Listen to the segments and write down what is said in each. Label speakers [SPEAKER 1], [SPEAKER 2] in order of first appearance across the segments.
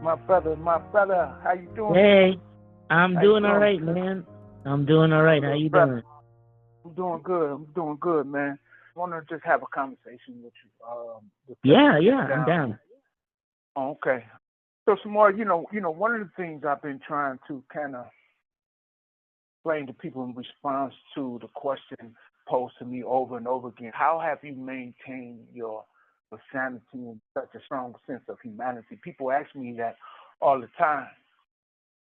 [SPEAKER 1] My brother, how you doing?
[SPEAKER 2] Hey, I'm
[SPEAKER 1] How you
[SPEAKER 2] doing all
[SPEAKER 1] doing?
[SPEAKER 2] right, man. I'm doing all right. How
[SPEAKER 1] Good,
[SPEAKER 2] you
[SPEAKER 1] brother.
[SPEAKER 2] doing?
[SPEAKER 1] I'm doing good, man. I want to just have a conversation with you. To
[SPEAKER 2] Yeah,
[SPEAKER 1] touch
[SPEAKER 2] yeah, I'm
[SPEAKER 1] down.
[SPEAKER 2] down.
[SPEAKER 1] Oh, okay. So, Samora, one of the things I've been trying to kind of explain to people in response to the question posed to me over and over again: how have you maintained your sanity and such a strong sense of humanity? People ask me that all the time.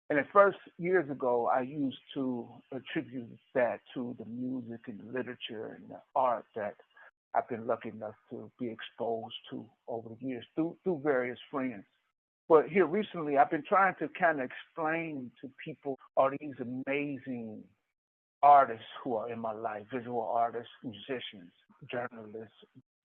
[SPEAKER 1] And at first, years ago, I used to attribute that to the music and the literature and the art that I've been lucky enough to be exposed to over the years through various friends. But here recently, I've been trying to kind of explain to people all these amazing artists who are in my life, visual artists, musicians, journalists,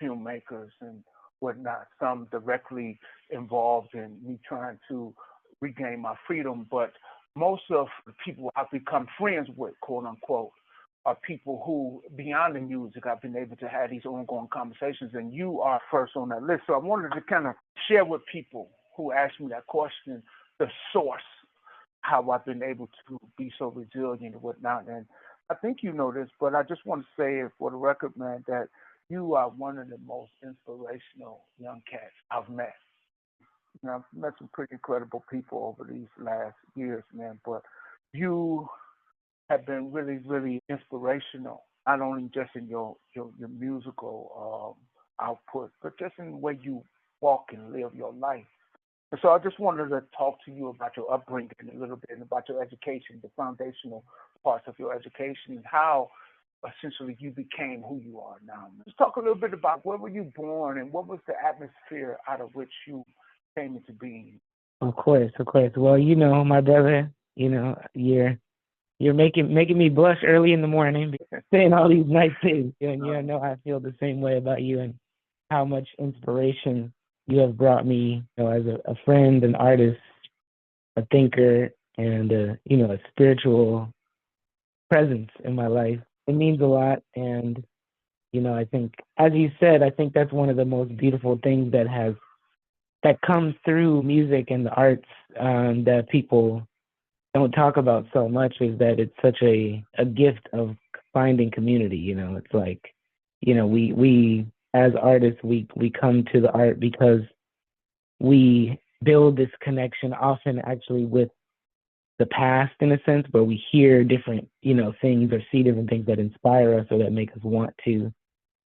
[SPEAKER 1] filmmakers, and whatnot. Some directly involved in me trying to regain my freedom, but most of the people I've become friends with, quote unquote, are people who, beyond the music, I've been able to have these ongoing conversations, and you are first on that list. So I wanted to kind of share with people who ask me that question the source, how I've been able to be so resilient and whatnot. And I think you know this, but I just want to say it for the record, man, that you are one of the most inspirational young cats I've met. I've met some pretty incredible people over these last years, man, but you have been really, really inspirational, not only just in your musical output, but just in the way you walk and live your life. And so I just wanted to talk to you about your upbringing a little bit and about your education, the foundational parts of your education, and how essentially you became who you are now. Let's talk a little bit about where were you born and what was the atmosphere out of which you came into being.
[SPEAKER 2] Of course, of course. Well, my brother, you're making me blush early in the morning saying all these nice things. And you know I feel the same way about you and how much inspiration you have brought me, as a friend, an artist, a thinker, and a spiritual presence in my life. It means a lot, and I think, as you said, I think that's one of the most beautiful things that comes through music and the arts, that people don't talk about so much, is that it's such a gift of finding community. It's like, we as artists, we come to the art because we build this connection, often actually with the past, in a sense, where we hear different, things, or see different things that inspire us or that make us want to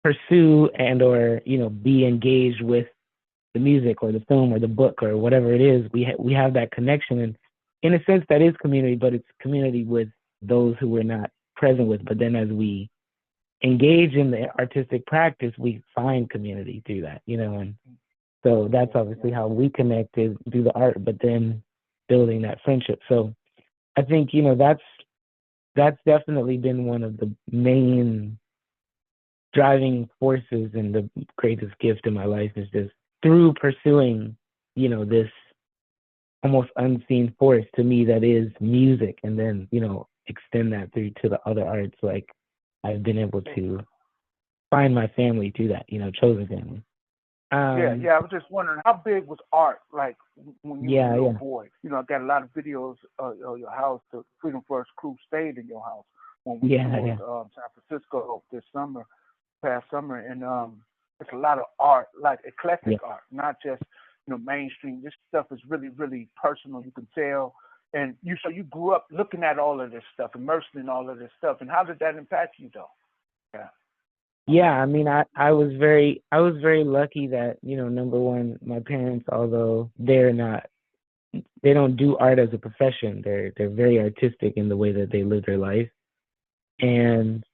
[SPEAKER 2] pursue and or be engaged with the music or the film or the book or whatever it is. We have that connection, and in a sense that is community, but it's community with those who we're not present with. But then as we engage in the artistic practice, we find community through that, and so that's obviously how we connected through the art, but then building that friendship. So I think, that's definitely been one of the main driving forces, and the greatest gift in my life is just through pursuing, this almost unseen force to me that is music, and then, extend that through to the other arts. Like, I've been able to find my family through that, chosen family.
[SPEAKER 1] Yeah. I was just wondering, how big was art like when you were a
[SPEAKER 2] Yeah,
[SPEAKER 1] little
[SPEAKER 2] yeah,
[SPEAKER 1] boy? I got a lot of videos of your house. The Freedom First crew stayed in your house when we
[SPEAKER 2] yeah,
[SPEAKER 1] toured
[SPEAKER 2] yeah.
[SPEAKER 1] San Francisco this past summer, and it's a lot of art, like eclectic
[SPEAKER 2] Yeah.
[SPEAKER 1] art, not just mainstream. This stuff is really, really personal. You can tell, and you grew up looking at all of this stuff, immersed in all of this stuff. And how did that impact you, though? Yeah.
[SPEAKER 2] Yeah, I mean, I was very lucky that, number one, my parents, although they don't do art as a profession, they're very artistic in the way that they live their life, and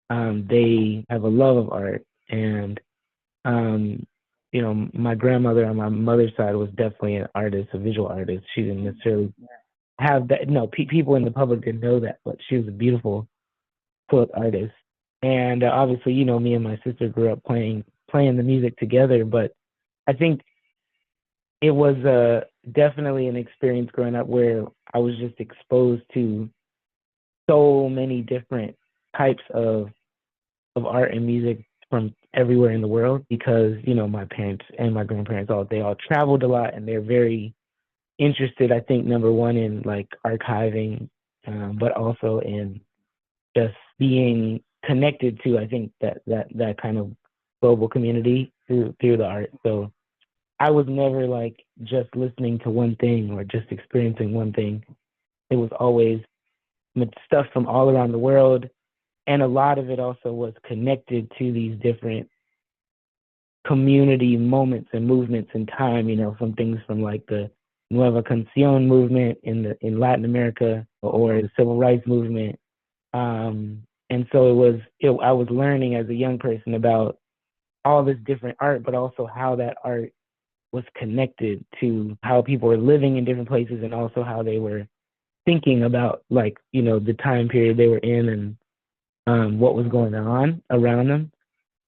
[SPEAKER 2] they have a love of art. And um, my grandmother on my mother's side was definitely an artist, a visual artist. She didn't necessarily have that. No, people in the public didn't know that, but she was a beautiful folk artist. And obviously, me and my sister grew up playing the music together. But I think it was definitely an experience growing up where I was just exposed to so many different types of art and music from everywhere in the world, because my parents and my grandparents, they all traveled a lot, and they're very interested, I think, number one, in like archiving, but also in just being connected to, I think, that kind of global community through the art. So I was never like just listening to one thing or just experiencing one thing. It was always stuff from all around the world, and a lot of it also was connected to these different community moments and movements in time, from things from like the Nueva Canción movement in Latin America, or the civil rights movement. And so I was learning as a young person about all this different art, but also how that art was connected to how people were living in different places, and also how they were thinking about, like, the time period they were in, and what was going on around them.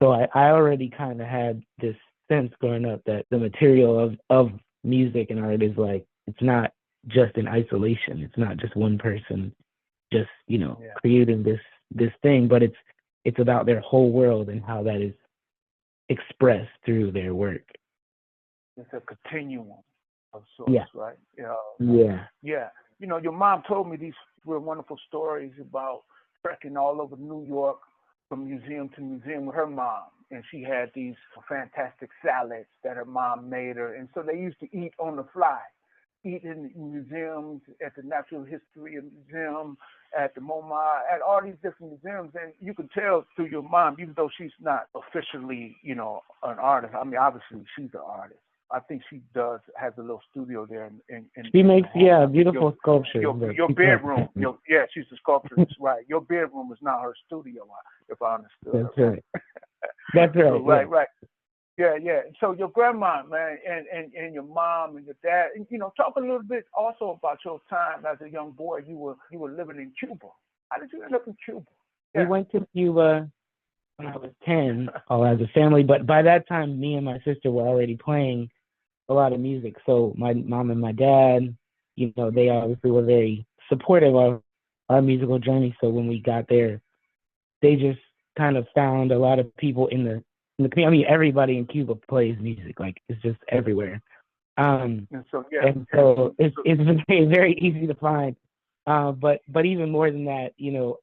[SPEAKER 2] So I already kind of had this sense growing up that the material of music and art is like, it's not just in isolation. It's not just one person just, creating this thing, but it's about their whole world and how that is expressed through their work.
[SPEAKER 1] It's a continuum of sorts,
[SPEAKER 2] yeah.
[SPEAKER 1] Right?
[SPEAKER 2] Yeah.
[SPEAKER 1] Yeah. Your mom told me these real wonderful stories about trekking all over New York from museum to museum with her mom. And she had these fantastic salads that her mom made her. And so they used to eat on the fly, eat in museums, at the Natural History Museum, at the MoMA, at all these different museums. And you can tell through your mom, even though she's not officially, an artist. I mean, obviously she's an artist. I think she has a little studio there.
[SPEAKER 2] She makes, beautiful sculptures.
[SPEAKER 1] Your bedroom, she's a sculptor, right. Your bedroom is not her studio, if I understood.
[SPEAKER 2] That's right. That's right.
[SPEAKER 1] So, right. Yeah. So your grandma, man, and your mom and your dad, and, talk a little bit also about your time as a young boy. You were living in Cuba. How did you end up in Cuba? Yeah.
[SPEAKER 2] We went to Cuba when I was 10, all as a family, but by that time, me and my sister were already playing a lot of music. So my mom and my dad, they obviously were very supportive of our musical journey. So when we got there, they just kind of found a lot of people in the community. I mean, everybody in Cuba plays music, like it's just everywhere. And so it's very, very easy to find. But even more than that,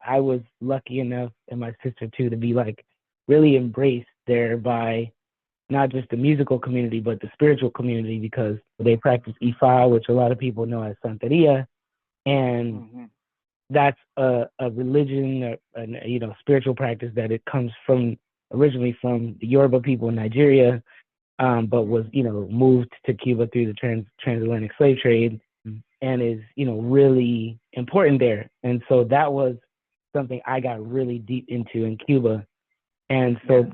[SPEAKER 2] I was lucky enough, and my sister too, to be like really embraced there by not just the musical community, but the spiritual community, because they practice Ifa, which a lot of people know as Santeria. And that's a religion, a spiritual practice that it comes from originally from the Yoruba people in Nigeria, but was, moved to Cuba through the transatlantic slave trade, and is, really important there. And so that was something I got really deep into in Cuba. And so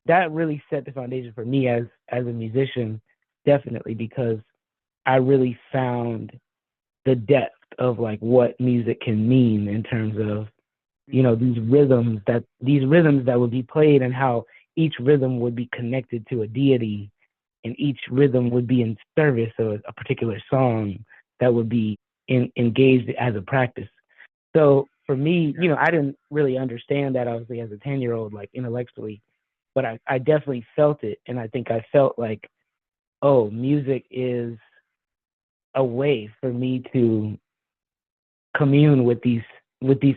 [SPEAKER 2] that really set the foundation for me as a musician, definitely, because I really found the depth of like what music can mean in terms of, these rhythms that would be played, and how each rhythm would be connected to a deity, and each rhythm would be in service of a particular song that would be engaged as a practice. So for me, I didn't really understand that, obviously, as a 10-year-old, like intellectually, but I definitely felt it. And I think I felt like, oh, music is a way for me to commune with these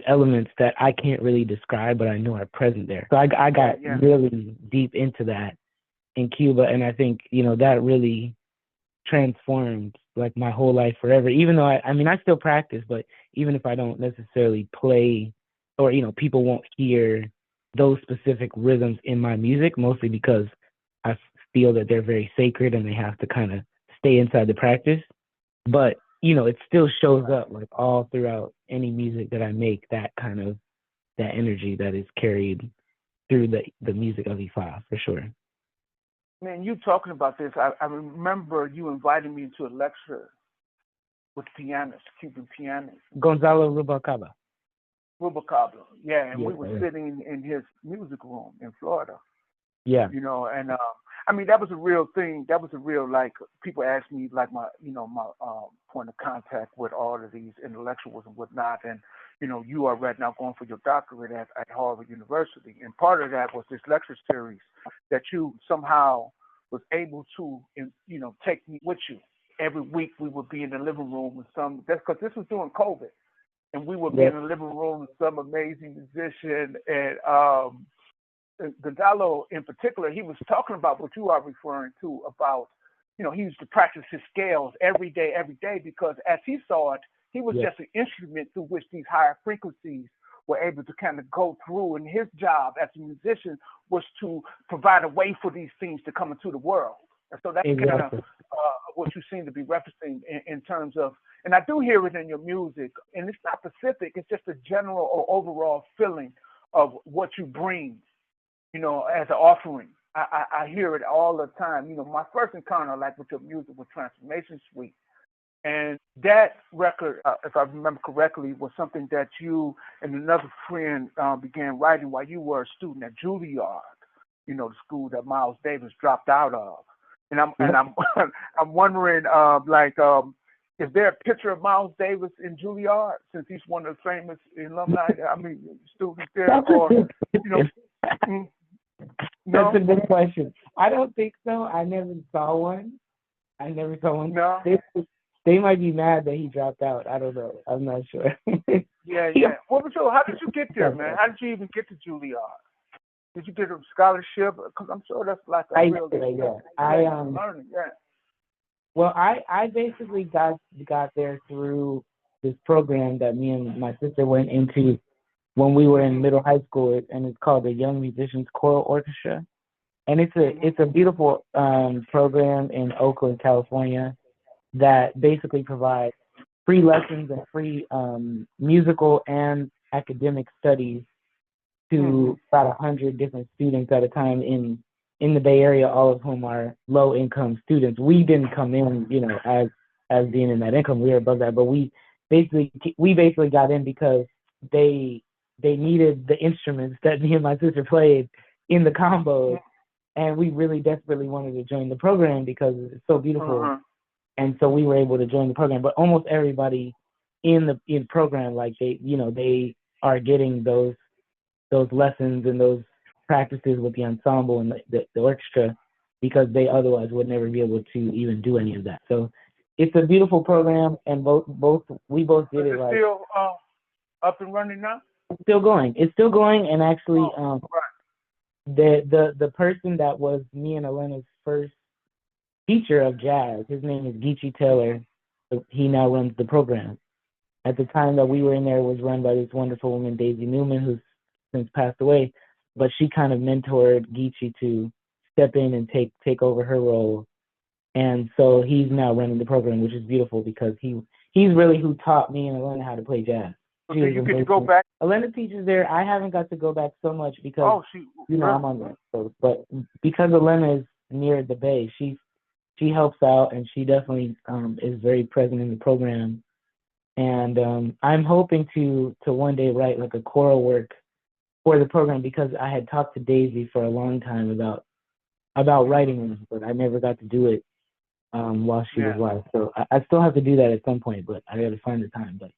[SPEAKER 2] elements that I can't really describe, but I know are present there. So I got really deep into that in Cuba, and I think, that really transformed like my whole life forever. Even though I still practice, but even if I don't necessarily play, or people won't hear those specific rhythms in my music, mostly because I feel that they're very sacred and they have to kind of stay inside the practice. But it still shows up like all throughout any music that I make, that energy that is carried through the music of Ifa, for sure.
[SPEAKER 1] Man, you talking about this, I remember you inviting me to a lecture with pianist, Cuban pianist.
[SPEAKER 2] Gonzalo Rubalcaba.
[SPEAKER 1] Yeah, and we were sitting in his music room in Florida.
[SPEAKER 2] Yeah.
[SPEAKER 1] And that was a real thing. That was a real, like, people ask me, like, my point of contact with all of these intellectuals and whatnot. And, you are right now going for your doctorate at Harvard University. And part of that was this lecture series that you somehow was able to, take me with you every week we would be in the living room with some. That's because this was during COVID, and we would be
[SPEAKER 2] Yes.
[SPEAKER 1] in the living room with some amazing musician. And Gonzalo, in particular, he was talking about what you are referring to about, he used to practice his scales every day, because as he saw it, he was
[SPEAKER 2] Yes.
[SPEAKER 1] just an instrument through which these higher frequencies were able to kind of go through. And his job as a musician was to provide a way for these things to come into the world. And so that's kind of what you seem to be referencing in terms of, and I do hear it in your music, and it's not specific, it's just a general or overall feeling of what you bring, as an offering. I hear it all the time. My first encounter, like with your music, was Transformation Suite. And that record, if I remember correctly, was something that you and another friend began writing while you were a student at Juilliard, the school that Miles Davis dropped out of. And I'm wondering, is there a picture of Miles Davis in Juilliard, since he's one of the famous alumni? Students there, or No?
[SPEAKER 2] That's a good question. I don't think so. I never saw one.
[SPEAKER 1] No.
[SPEAKER 2] They might be mad that he dropped out. I don't know. I'm not sure.
[SPEAKER 1] Yeah. How did you get there, man? How did you even get to Juilliard? Did you get a scholarship? Because I'm sure that's like a real learning. Yeah.
[SPEAKER 2] Well, I basically got there through this program that me and my sister went into when we were in middle high school, and it's called the Young Musicians Choral Orchestra. And it's a beautiful program in Oakland, California, that basically provides free lessons and free musical and academic studies to about 100 different students at a time in the Bay Area, all of whom are low income students. We didn't come in, as being in that income. We were above that, but we basically got in because they needed the instruments that me and my sister played in the combos, and we really desperately wanted to join the program because it's so beautiful. And so we were able to join the program. But almost everybody in the program, like they are getting those lessons and those practices with the ensemble and the orchestra, because they otherwise would never be able to even do any of that. So it's a beautiful program, and we both did it.
[SPEAKER 1] It's still up and running now?
[SPEAKER 2] It's still going, and actually, the person that was me and Elena's first teacher of jazz, his name is Geechee Taylor. He now runs the program. At the time that we were in there, it was run by this wonderful woman, Daisy Newman, who's since passed away, but she kind of mentored Geechee to step in and take over her role. And so he's now running the program, which is beautiful, because he's really who taught me and Elena how to play jazz.
[SPEAKER 1] So you get to go back?
[SPEAKER 2] Elena teaches there. I haven't got to go back so much because I'm on the West Coast. But because Elena is near the Bay, she helps out, and she definitely is very present in the program. And I'm hoping to one day write like a choral work for the program, because I had talked to Daisy for a long time about writing one, but I never got to do it while she was alive. So I still have to do that at some point, but I got to find the time. But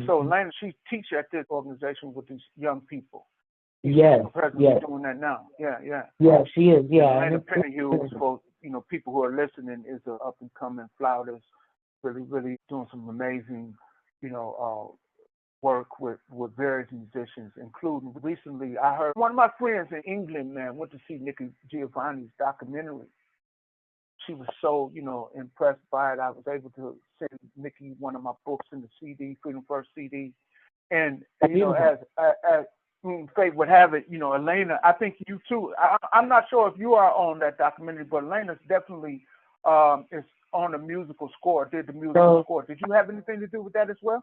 [SPEAKER 1] so Elena, she teaches at this organization with these young people.
[SPEAKER 2] Yes,
[SPEAKER 1] doing that now. Yeah.
[SPEAKER 2] Yeah, she is. Yeah.
[SPEAKER 1] Samora Pinderhughes, for people who are listening, is an up and coming flautist, really doing some amazing, work with various musicians, including recently I heard one of my friends in England, man, went to see Nikki Giovanni's documentary. She was so, impressed by it. I was able to send Nikki one of my books in the CD, Freedom First CD. And, as fate would have it, Elena, I think you too. I'm not sure if you are on that documentary, but Elena's definitely is on the musical score, did the musical score. Did you have anything to do with that as well?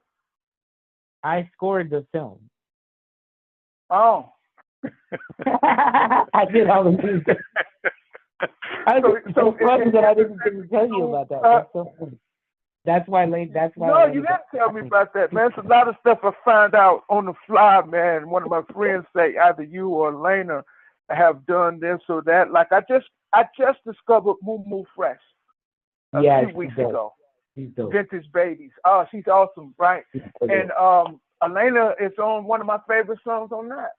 [SPEAKER 2] I scored the film.
[SPEAKER 1] Oh.
[SPEAKER 2] I did all the music. So funny that I didn't tell you about that. That's so funny. That's why. No,
[SPEAKER 1] you didn't tell me about that, man. It's a lot of stuff I find out on the fly, man. One of my friends say either you or Elena have done this or that. Like I just discovered Moo Moo Fresh a few weeks ago. Vintage Babies. Oh, she's awesome, right? And Elena is on one of my favorite songs on that.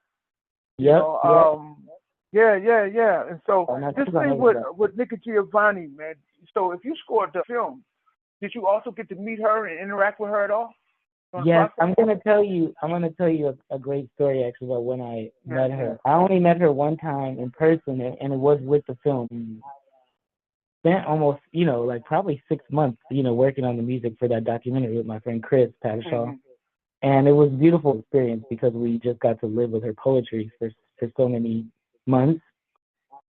[SPEAKER 2] Yep.
[SPEAKER 1] Yeah. And so
[SPEAKER 2] Oh, no,
[SPEAKER 1] this
[SPEAKER 2] she's on
[SPEAKER 1] thing
[SPEAKER 2] everything.
[SPEAKER 1] with Nikki Giovanni, man. So if you scored the film, did you also get to meet her and interact with her at all on the
[SPEAKER 2] Yes,
[SPEAKER 1] process?
[SPEAKER 2] I'm gonna tell you a great story actually about when I met
[SPEAKER 1] Yeah.
[SPEAKER 2] her. I only met her one time in person, and it was with the film. Spent almost, like probably 6 months, working on the music for that documentary with my friend Chris Pattershaw.
[SPEAKER 1] Hmm.
[SPEAKER 2] And it was a beautiful experience because we just got to live with her poetry for so many months.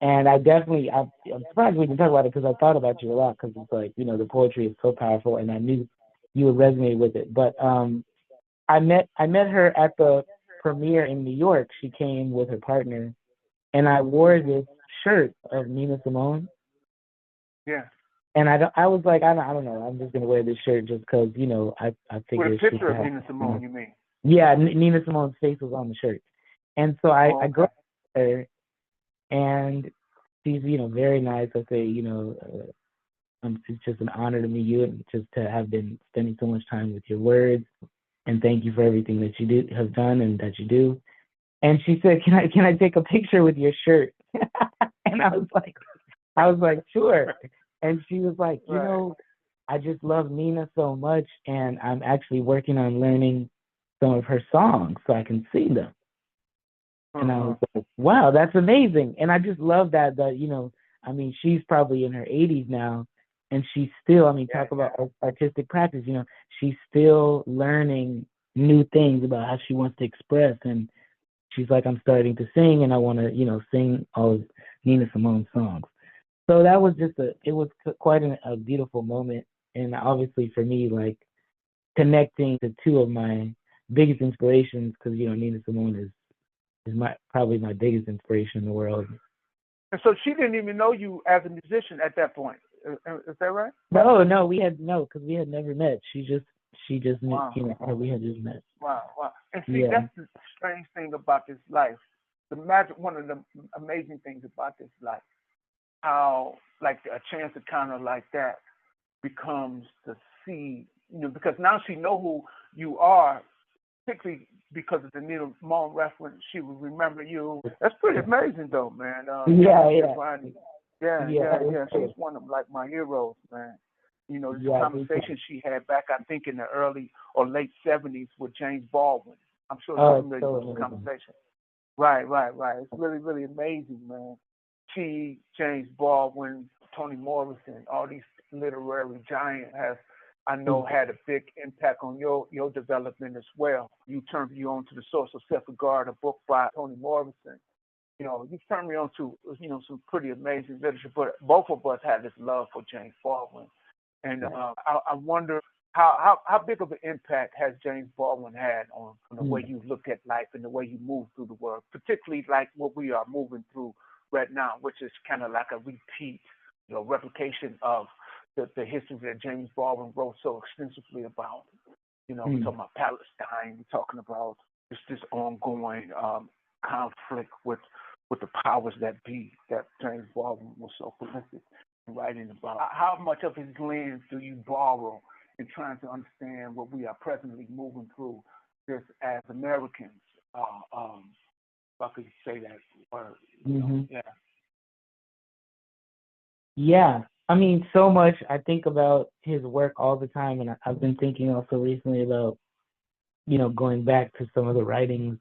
[SPEAKER 2] And I'm surprised we can talk about it because I thought about you a lot because it's like, the poetry is so powerful and I knew you would resonate with it. But I met her at the premiere in New York. She came with her partner, and I wore this shirt of Nina Simone.
[SPEAKER 1] Yeah.
[SPEAKER 2] And I was like, I don't know, I'm just gonna wear this shirt just because, I
[SPEAKER 1] With a
[SPEAKER 2] figured she
[SPEAKER 1] picture
[SPEAKER 2] could
[SPEAKER 1] of
[SPEAKER 2] have,
[SPEAKER 1] Nina Simone, you mean?
[SPEAKER 2] yeah, Nina Simone's face was on the shirt, and so
[SPEAKER 1] Oh,
[SPEAKER 2] I go
[SPEAKER 1] okay.
[SPEAKER 2] up to her, and she's, very nice. I say, it's just an honor to meet you, and just to have been spending so much time with your words, and thank you for everything that you have done and that you do. And she said, can I take a picture with your shirt? And I was like, sure. And she was like,
[SPEAKER 1] Right.
[SPEAKER 2] I just love Nina so much, and I'm actually working on learning some of her songs so I can sing them. And I
[SPEAKER 1] Uh-huh.
[SPEAKER 2] was like, wow, that's amazing. And I just love that, I mean, she's probably in her 80s now, and she's still, I mean,
[SPEAKER 1] Yeah,
[SPEAKER 2] talk about
[SPEAKER 1] yeah.
[SPEAKER 2] artistic practice, she's still learning new things about how she wants to express. And she's like, I'm starting to sing, and I want to, sing all of Nina Simone's songs. So that was it was quite a beautiful moment. And obviously for me, like connecting the two of my biggest inspirations, because, Nina Simone is probably my biggest inspiration in the world.
[SPEAKER 1] And so she didn't even know you as a musician at that point. Is that right?
[SPEAKER 2] No, because we had never met. She just knew,
[SPEAKER 1] Wow.
[SPEAKER 2] we had just met.
[SPEAKER 1] Wow. And see,
[SPEAKER 2] Yeah.
[SPEAKER 1] that's the strange thing about this life. The magic, one of the amazing things about this life, how like a chance encounter like that becomes the seed. Because now she know who you are, particularly because of the Needle Simone reference. She will remember you. That's pretty amazing, though, man.
[SPEAKER 2] Yeah,
[SPEAKER 1] Nikki
[SPEAKER 2] yeah,
[SPEAKER 1] Giovanni.
[SPEAKER 2] yeah. That was
[SPEAKER 1] Yeah. She's
[SPEAKER 2] cool.
[SPEAKER 1] one of like my heroes, man. This
[SPEAKER 2] Yeah, I appreciate
[SPEAKER 1] conversation
[SPEAKER 2] it.
[SPEAKER 1] she had back, I think, in the early or late '70s with James Baldwin. I'm sure you're
[SPEAKER 2] Oh, it's
[SPEAKER 1] familiar
[SPEAKER 2] so
[SPEAKER 1] with this
[SPEAKER 2] amazing.
[SPEAKER 1] conversation. Right. It's really, really amazing, man. She, James Baldwin, Toni Morrison, all these literary giants have, I know, had a big impact on your development as well. You turned me on to The Source of Self-Regard, a book by Toni Morrison. You turned me on to, some pretty amazing literature, but both of us had this love for James Baldwin. And
[SPEAKER 2] Right.
[SPEAKER 1] I wonder how big of an impact has James Baldwin had on the way
[SPEAKER 2] Mm.
[SPEAKER 1] you look at life and the way you move through the world, particularly like what we are moving through right now, which is kind of like a repeat, replication of the history that James Baldwin wrote so extensively about. We're
[SPEAKER 2] Mm.
[SPEAKER 1] talking about Palestine. We're talking about just this ongoing conflict with the powers that be that James Baldwin was so prolific in writing about. How much of his lens do you borrow in trying to understand what we are presently moving through just as Americans? If I could say that word,
[SPEAKER 2] Mm-hmm.
[SPEAKER 1] yeah.
[SPEAKER 2] Yeah, I mean, so much. I think about his work all the time, and I've been thinking also recently about, going back to some of the writings,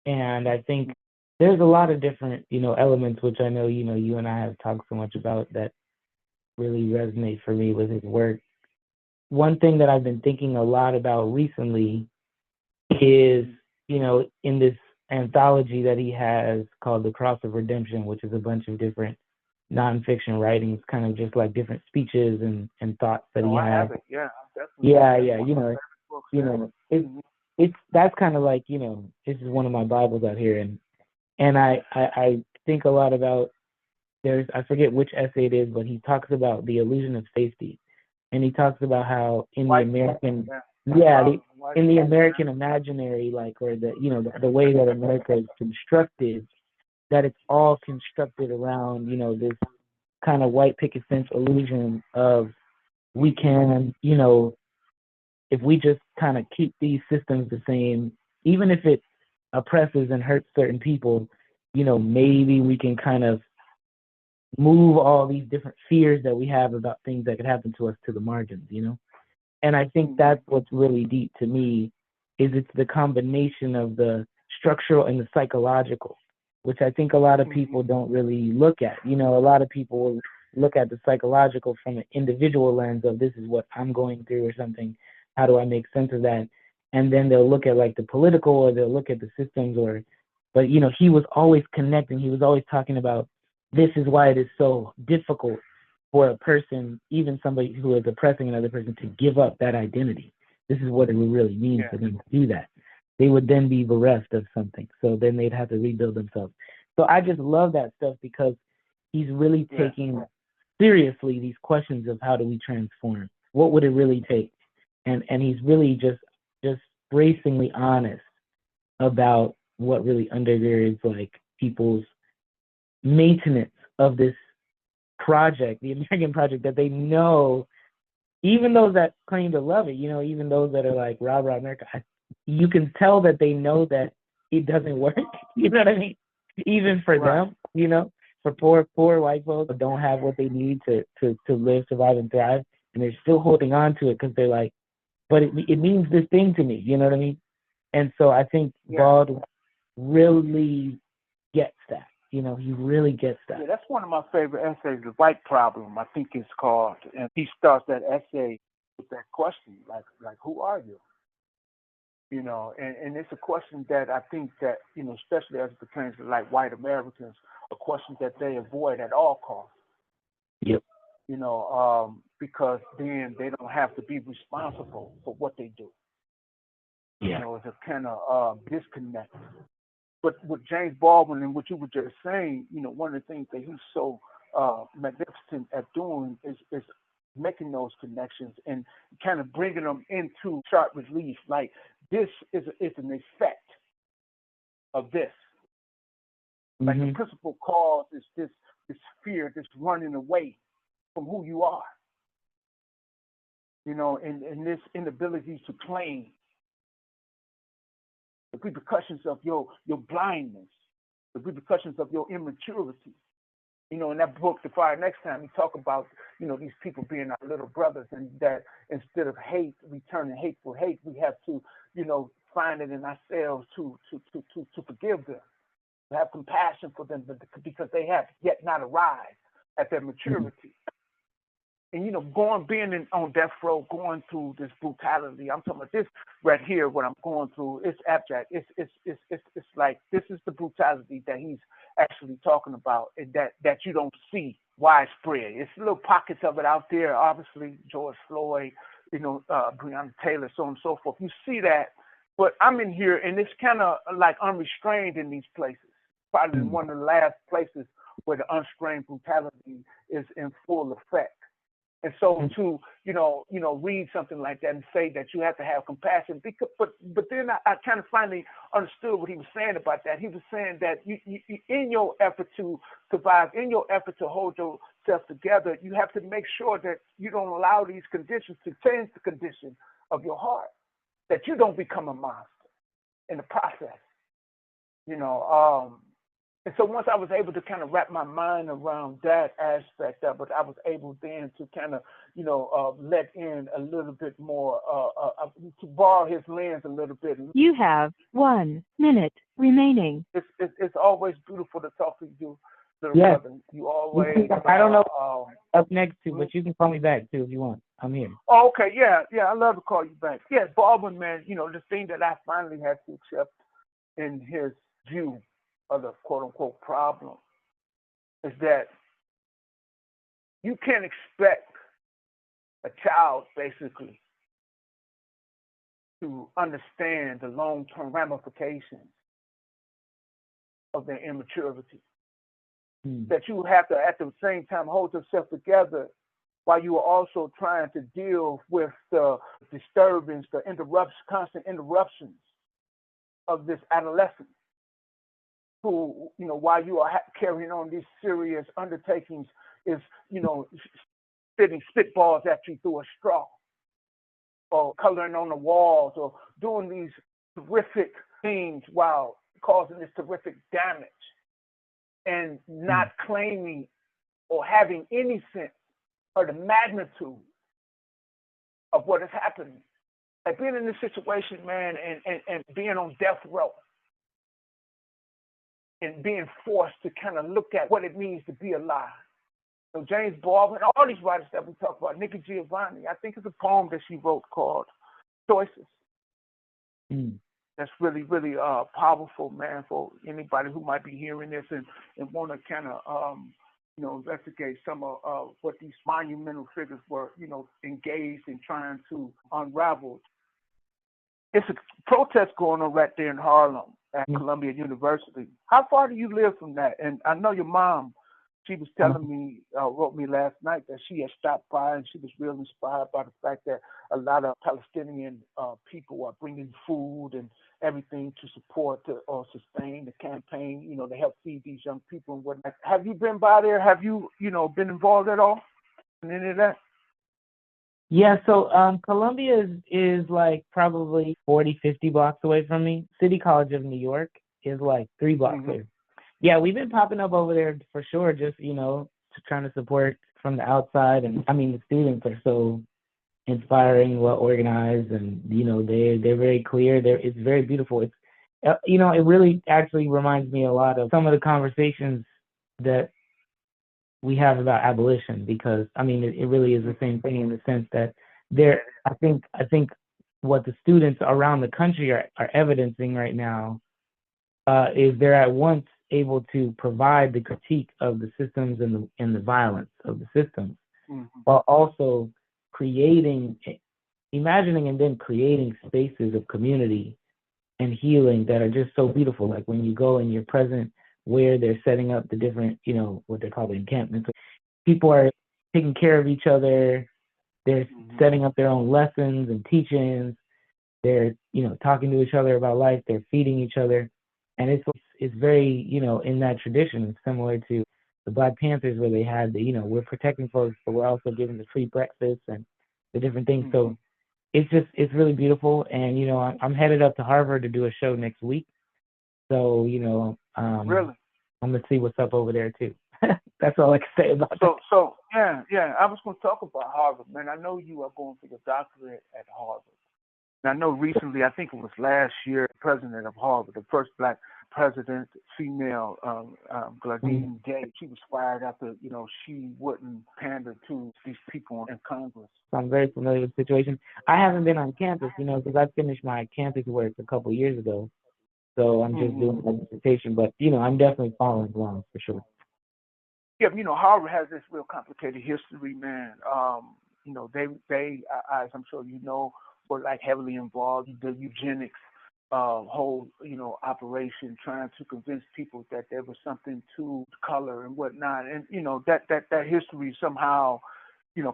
[SPEAKER 2] and I think there's a lot of different, elements which I know, you and I have talked so much about that really resonate for me with his work. One thing that I've been thinking a lot about recently is, in this anthology that he has called The Cross of Redemption, which is a bunch of different nonfiction writings, kind of just like different speeches and thoughts that
[SPEAKER 1] No,
[SPEAKER 2] he
[SPEAKER 1] I
[SPEAKER 2] had.
[SPEAKER 1] have it. Yeah, definitely.
[SPEAKER 2] Yeah,
[SPEAKER 1] That's
[SPEAKER 2] yeah,
[SPEAKER 1] one of my favorite books. Yeah. Hmm.
[SPEAKER 2] it's that's kind of like, this is one of my Bibles out here, and I think a lot about, I forget which essay it is, but he talks about the illusion of safety, and he talks about how in the
[SPEAKER 1] White.
[SPEAKER 2] American,
[SPEAKER 1] Yeah.
[SPEAKER 2] yeah,
[SPEAKER 1] White.
[SPEAKER 2] in the American imaginary, like, or the way that America is constructed, that it's all constructed around, this kind of white picket fence illusion of we can, if we just kind of keep these systems the same, even if it oppresses and hurts certain people, maybe we can kind of move all these different fears that we have about things that could happen to us to the margins, And I think that's what's really deep to me, is it's the combination of the structural and the psychological, which I think a lot of people don't really look at. A lot of people will look at the psychological from an individual lens of, this is what I'm going through or something. How do I make sense of that? And then they'll look at like the political, or they'll look at the systems, but he was always connecting. He was always talking about, this is why it is so difficult for a person, even somebody who is oppressing another person, to give up that identity. This is what it would really mean for them to do that. They would then be bereft of something. So then they'd have to rebuild themselves. So I just love that stuff, because he's really taking seriously these questions of, how do we transform? What would it really take? And he's really just bracingly honest about what really undergirds like people's maintenance of this project, the American project, that they know, even those that claim to love it, even those that are like, rah, rah, America, you can tell that they know that it doesn't work. You know what I mean? Even for them, for poor white folks who don't have what they need to live, survive, and thrive, and they're still holding on to it because they're like, but it means this thing to me, you know what I mean? And so I think Baldwin really gets that. He really gets that.
[SPEAKER 1] Yeah, that's one of my favorite essays, The White Problem, I think it's called. And he starts that essay with that question, like who are you? And it's a question that I think that, especially as it pertains to like white Americans, a question that they avoid at all costs.
[SPEAKER 2] Yep.
[SPEAKER 1] Because then they don't have to be responsible for what they do.
[SPEAKER 2] Yeah.
[SPEAKER 1] It's a kind of disconnect. But with James Baldwin and what you were just saying, one of the things that he's so magnificent at doing is making those connections and kind of bringing them into sharp relief. Like, this is an effect of this. Like, the principal cause is this fear, this running away from who you are. And this inability to claim the repercussions of your blindness, the repercussions of your immaturity. In that book, The Fire Next Time, we talk about, these people being our little brothers, and that instead of hate, returning hate for hate, we have to, find it in ourselves to forgive them, to have compassion for them, because they have yet not arrived at their maturity. And being on death row, going through this brutality, I'm talking about this right here. What I'm going through, it's abject. It's like, this is the brutality that he's actually talking about, that you don't see widespread. It's little pockets of it out there. Obviously, George Floyd, Breonna Taylor, so on and so forth. You see that, but I'm in here, and it's kind of like unrestrained in these places. Probably one of the last places where the unrestrained brutality is in full effect. And so to, read something like that and say that you have to have compassion, but then I kind of finally understood what he was saying about that. He was saying that you, in your effort to survive, in your effort to hold yourself together, you have to make sure that you don't allow these conditions to change the condition of your heart, that you don't become a monster in the process. And so once I was able to kind of wrap my mind around that aspect of it, I was able then to kind of, let in a little bit more, to borrow his lens a little bit.
[SPEAKER 3] You have 1 minute remaining.
[SPEAKER 1] It's always beautiful to talk to you, little
[SPEAKER 2] yes.
[SPEAKER 1] brother. You always.
[SPEAKER 2] I don't know up next to, but you can call me back too if you want. I'm here.
[SPEAKER 1] Oh, okay, yeah, I love to call you back. Yes, Baldwin, man. The thing that I finally had to accept in his view of the quote-unquote problem is that you can't expect a child, basically, to understand the long-term ramifications of their immaturity. That you have to, at the same time, hold yourself together while you are also trying to deal with the disturbance, the constant interruptions of this adolescence. Who, while you are carrying on these serious undertakings, is, spitting spitballs at you through a straw, or coloring on the walls, or doing these terrific things while causing this terrific damage and not claiming or having any sense of the magnitude of what is happening. Like being in this situation, man, and being on death row and being forced to kind of look at what it means to be alive. So James Baldwin, all these writers that we talk about, Nikki Giovanni, I think it's a poem that she wrote called Choices. That's really, really powerful, man, for anybody who might be hearing this and want to kind of, investigate some of what these monumental figures were, engaged in trying to unravel. It's a protest going on right there in Harlem at Columbia University. How far do you live from that? And I know your mom, she was telling me, wrote me last night that she had stopped by and she was real inspired by the fact that a lot of Palestinian people are bringing food and everything to support or sustain the campaign, to help feed these young people and whatnot. Have you been by there? Have you, been involved at all in any of that?
[SPEAKER 2] Yeah, so Columbia is like probably 40, 50 blocks away from me. City College of New York is like 3 blocks away. Yeah, we've been popping up over there for sure, just, trying to support from the outside. And I mean, the students are so inspiring, well organized, and, they're very clear. It's very beautiful. It's, it really actually reminds me a lot of some of the conversations that we have about abolition, because I mean it really is the same thing in the sense that I think what the students around the country are evidencing right now is they're at once able to provide the critique of the systems and the violence of the systems, while also imagining and then creating spaces of community and healing that are just so beautiful. Like when you go and you're present where they're setting up the different, what they're called encampments. People are taking care of each other. They're setting up their own lessons and teachings. They're, talking to each other about life. They're feeding each other. And it's very, in that tradition. It's similar to the Black Panthers, where they had we're protecting folks, but we're also giving the free breakfast and the different things. So it's really beautiful. And, I'm headed up to Harvard to do a show next week. So, really? I'm going to see what's up over there, too. That's all I can say about that.
[SPEAKER 1] So, yeah. I was going to talk about Harvard, man. I know you are going for your doctorate at Harvard. And I know recently, I think it was last year, the president of Harvard, the first Black president, female, Gladine Gay, she was fired after, she wouldn't pander to these people in Congress.
[SPEAKER 2] So I'm very familiar with the situation. I haven't been on campus, because I finished my campus work a couple of years ago. So I'm just doing my dissertation, but, I'm definitely following along for sure.
[SPEAKER 1] Yeah, Harvard has this real complicated history, man. They, as I'm sure you know, were like heavily involved in the eugenics whole, operation, trying to convince people that there was something to color and whatnot. And, that history somehow,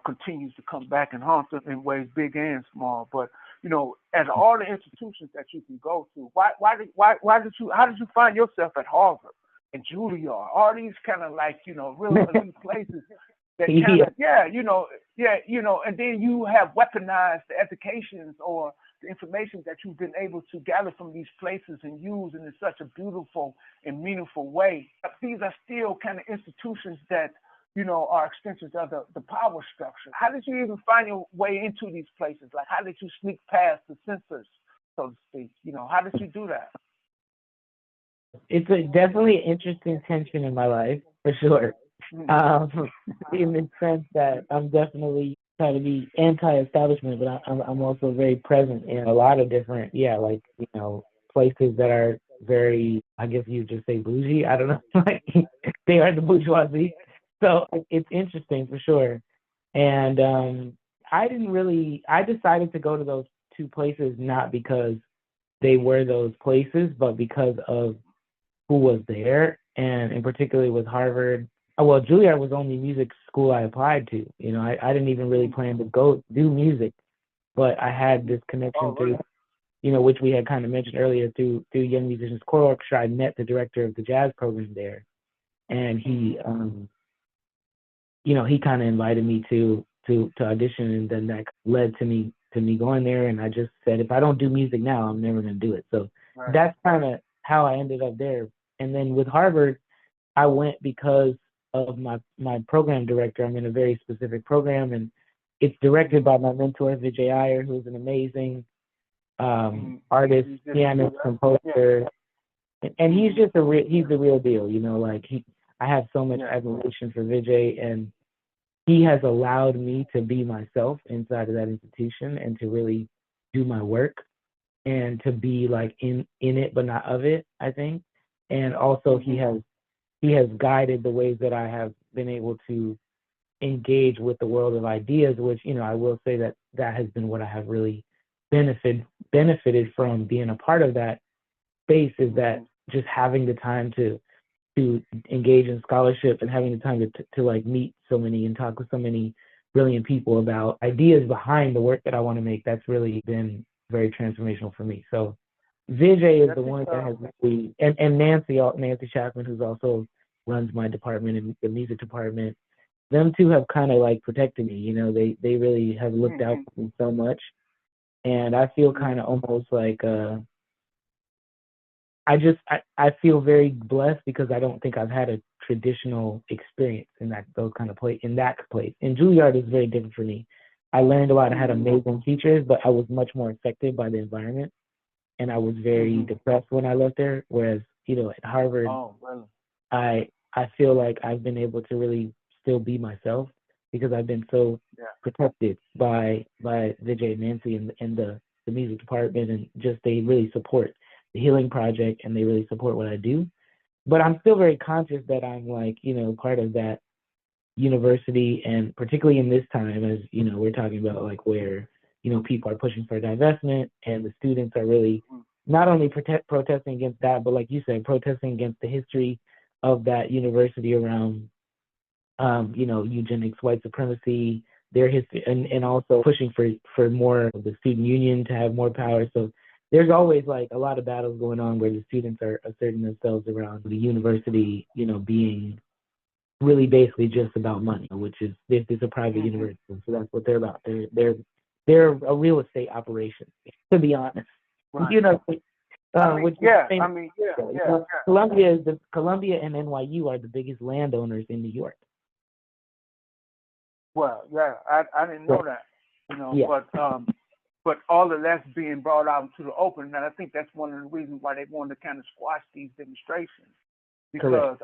[SPEAKER 1] continues to come back and haunt them in ways big and small. But, as all the institutions that you can go to, how did you find yourself at Harvard and Juilliard, all these kind of like, real elite places that kind of, and then you have weaponized the educations or the information that you've been able to gather from these places and use in such a beautiful and meaningful way. These are still kind of institutions that, are extensions of the power structure. How did you even find your way into these places? Like, how did you sneak past the censors, so to speak? How did you do that?
[SPEAKER 2] It's definitely an interesting tension in my life, for sure. In the sense that I'm definitely trying to be anti-establishment, but I'm also very present in a lot of different, places that are very, I guess you just say bougie. I don't know, like they are the bourgeoisie. So it's interesting for sure. And I decided to go to those 2 places not because they were those places, but because of who was there, and in particular with Harvard. Well, Juilliard was the only music school I applied to. I didn't even really plan to go do music, but I had this connection through, which we had kind of mentioned earlier, through Young Musicians Choral Orchestra. I met the director of the jazz program there, and he kind of invited me to audition, and then that led to me going there. And I just said, if I don't do music now, I'm never going to do it. So that's kind of how I ended up there. And then with Harvard, I went because of my program director. I'm in a very specific program, and it's directed by my mentor, Vijay Iyer, who's an amazing artist, pianist, composer, and he's just he's the real deal. Like I have so much admiration for Vijay, and he has allowed me to be myself inside of that institution and to really do my work and to be like in it but not of it, I think. And also he has guided the ways that I have been able to engage with the world of ideas, which, I will say that has been what I have really benefited from being a part of that space, is that just having the time to engage in scholarship and having the time to like meet so many and talk with so many brilliant people about ideas behind the work that I want to make. That's really been very transformational for me. So Vijay is the one that has really, and Nancy Chapman, who's also runs my department and the music department. Them two have kind of like protected me. They really have looked out for me so much, and I feel kind of almost like I feel very blessed because I don't think I've had a traditional experience in that place. In Juilliard is very different for me. I learned a lot. I had amazing teachers, but I was much more affected by the environment, and I was very depressed when I left there. Whereas, at Harvard, I feel like I've been able to really still be myself because I've been so protected by Vijay and Nancy and the music department, and just they really support the Healing Project and they really support what I do. But I'm still very conscious that I'm like, part of that university, and particularly in this time, as we're talking about like where people are pushing for divestment, and the students are really not only protesting against that, but like you said, protesting against the history of that university around eugenics, white supremacy, their history, and also pushing for more of the student union to have more power. So there's always like a lot of battles going on where the students are asserting themselves around the university, being really basically just about money, which is this is a private university, so that's what they're about. They're a real estate operation, to be honest.
[SPEAKER 1] Right.
[SPEAKER 2] Columbia and NYU are the biggest landowners in New York.
[SPEAKER 1] Well, I didn't know that, but all of that's being brought out into the open, and I think that's one of the reasons why they wanted to kind of squash these demonstrations, because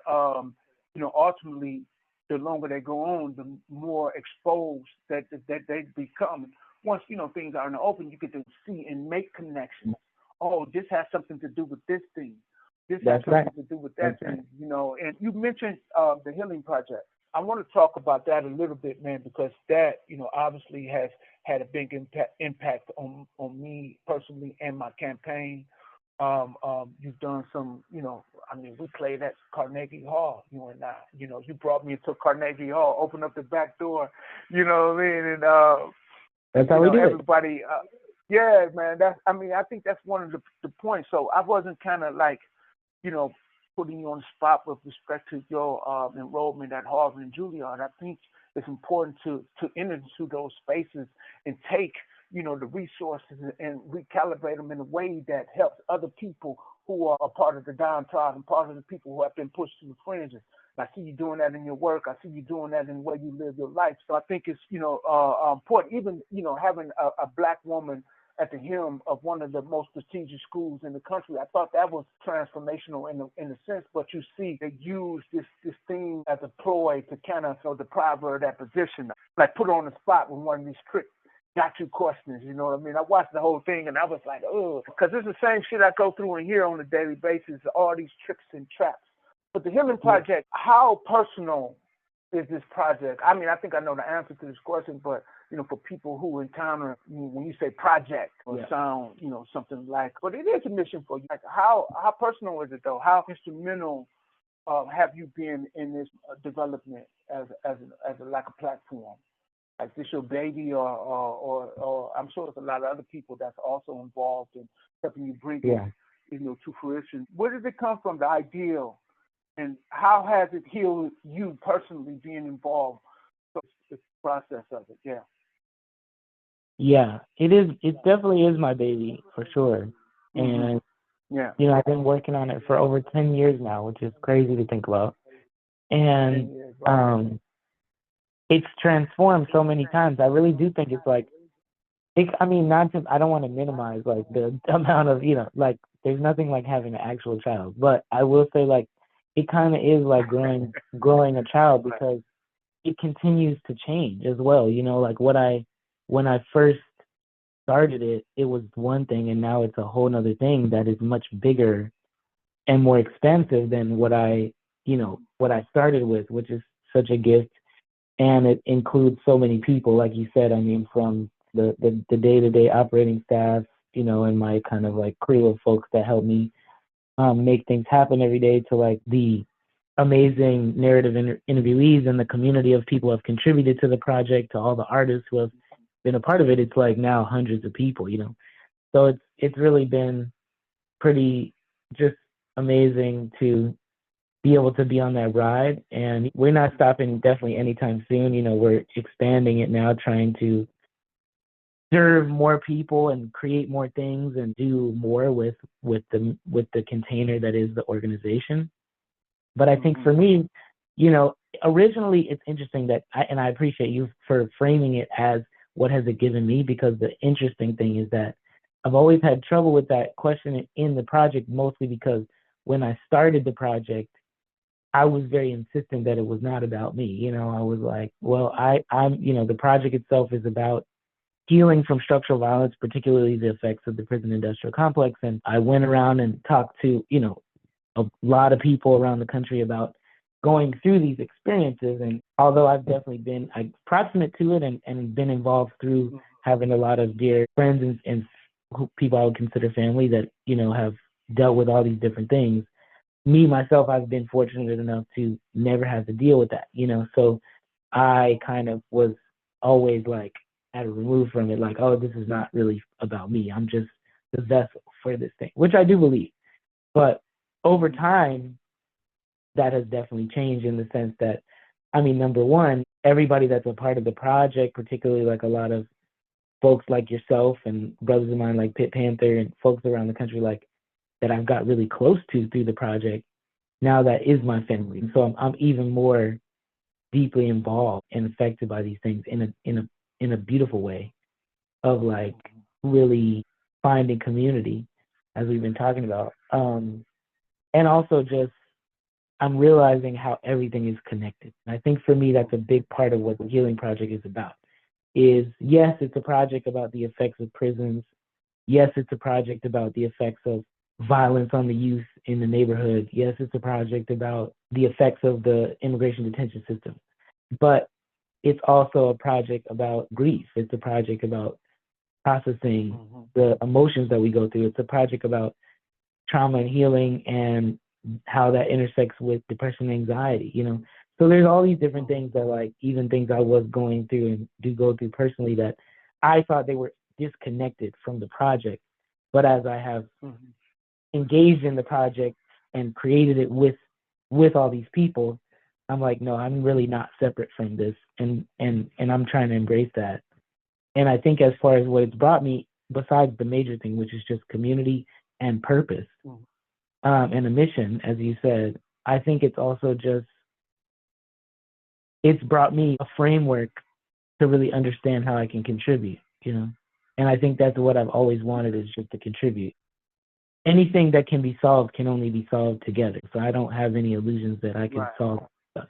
[SPEAKER 1] ultimately, the longer they go on, the more exposed that they become. Once things are in the open, you get to see and make connections. Oh, this has something to do with this thing. This has something to do with that thing. And you mentioned the Healing Project. I want to talk about that a little bit, man, because that, obviously has had a big impact on me personally and my campaign. You've done some, we played at Carnegie Hall, you and I. You brought me to Carnegie Hall, opened up the back door, you know what I mean? And
[SPEAKER 2] that's how we do
[SPEAKER 1] everybody, man. I think that's one of the points. So I wasn't kind of like, putting you on the spot with respect to your enrollment at Harvard and Juilliard. I think it's important to enter into those spaces and take, the resources and recalibrate them in a way that helps other people who are a part of the downtrodden, part of the people who have been pushed to the fringes. I see you doing that in your work. I see you doing that in the way you live your life. So I think it's, important, even, having a Black woman at the helm of one of the most prestigious schools in the country. I thought that was transformational in a sense, but you see they use this thing as a ploy to kind of deprive her of that position, like put her on the spot with one of these tricks. Got you questions, you know what I mean? I watched the whole thing and I was like, oh, because it's the same shit I go through in here on a daily basis, all these tricks and traps. But the Healing Project, how personal is this project? I mean, I think I know the answer to this question, but for people who encounter, when you say project or sound, something like, but it is a mission for you. Like, how personal is it though? How instrumental have you been in this development as a platform? Like this your baby, or I'm sure there's a lot of other people that's also involved in helping you bring it, to fruition. Where does it come from, the ideal, and how has it healed you personally being involved in the process of it?
[SPEAKER 2] Yeah, it is. It definitely is my baby for sure, and I've been working on it for over 10 years now, which is crazy to think about. And it's transformed so many times. I really do think it's like, I mean, not to, I don't want to minimize like the amount of, like there's nothing like having an actual child, but I will say like it kind of is like growing a child because it continues to change as well. Like when I first started it, it was one thing, and now it's a whole nother thing that is much bigger and more expensive than what I started with, which is such a gift. And it includes so many people, like you said, I mean, from the day-to-day operating staff, and my kind of like crew of folks that help me make things happen every day, to like the amazing narrative interviewees and the community of people who have contributed to the project, to all the artists who have been a part of it. It's like now hundreds of people, so it's really been pretty just amazing to be able to be on that ride. And we're not stopping definitely anytime soon. We're expanding it now, trying to serve more people and create more things and do more with the container that is the organization. But I think for me, originally it's interesting that I appreciate you for framing it as what has it given me, because the interesting thing is that I've always had trouble with that question in the project, mostly because when I started the project, I was very insistent that it was not about me. I was like, well, I'm the project itself is about healing from structural violence, particularly the effects of the prison industrial complex. And I went around and talked to, a lot of people around the country about going through these experiences. And although I've definitely been proximate to it and been involved through having a lot of dear friends and people I would consider family that, have dealt with all these different things, me, myself, I've been fortunate enough to never have to deal with that, so I kind of was always like at a remove from it, like, oh, this is not really about me. I'm just the vessel for this thing, which I do believe. But over time, that has definitely changed in the sense that, I mean, number one, everybody that's a part of the project, particularly like a lot of folks like yourself and brothers of mine like Pit Panther and folks around the country like that I've got really close to through the project, now that is my family. And so I'm even more deeply involved and affected by these things in a beautiful way of like really finding community, as we've been talking about. And also just I'm realizing how everything is connected. And I think for me, that's a big part of what the Healing Project is about. Is yes, it's a project about the effects of prisons. Yes, it's a project about the effects of violence on the youth in the neighborhood. Yes, it's a project about the effects of the immigration detention system. But it's also a project about grief. It's a project about processing the emotions that we go through. It's a project about trauma and healing and how that intersects with depression and anxiety, So there's all these different things that like even things I was going through and do go through personally that I thought they were disconnected from the project. But as I have engaged in the project and created it with all these people, I'm like, no, I'm really not separate from this, and I'm trying to embrace that. And I think as far as what it's brought me, besides the major thing, which is just community and purpose, and a mission, as you said, I think it's also just, it's brought me a framework to really understand how I can contribute, And I think that's what I've always wanted, is just to contribute. Anything that can be solved can only be solved together. So I don't have any illusions that I can solve stuff.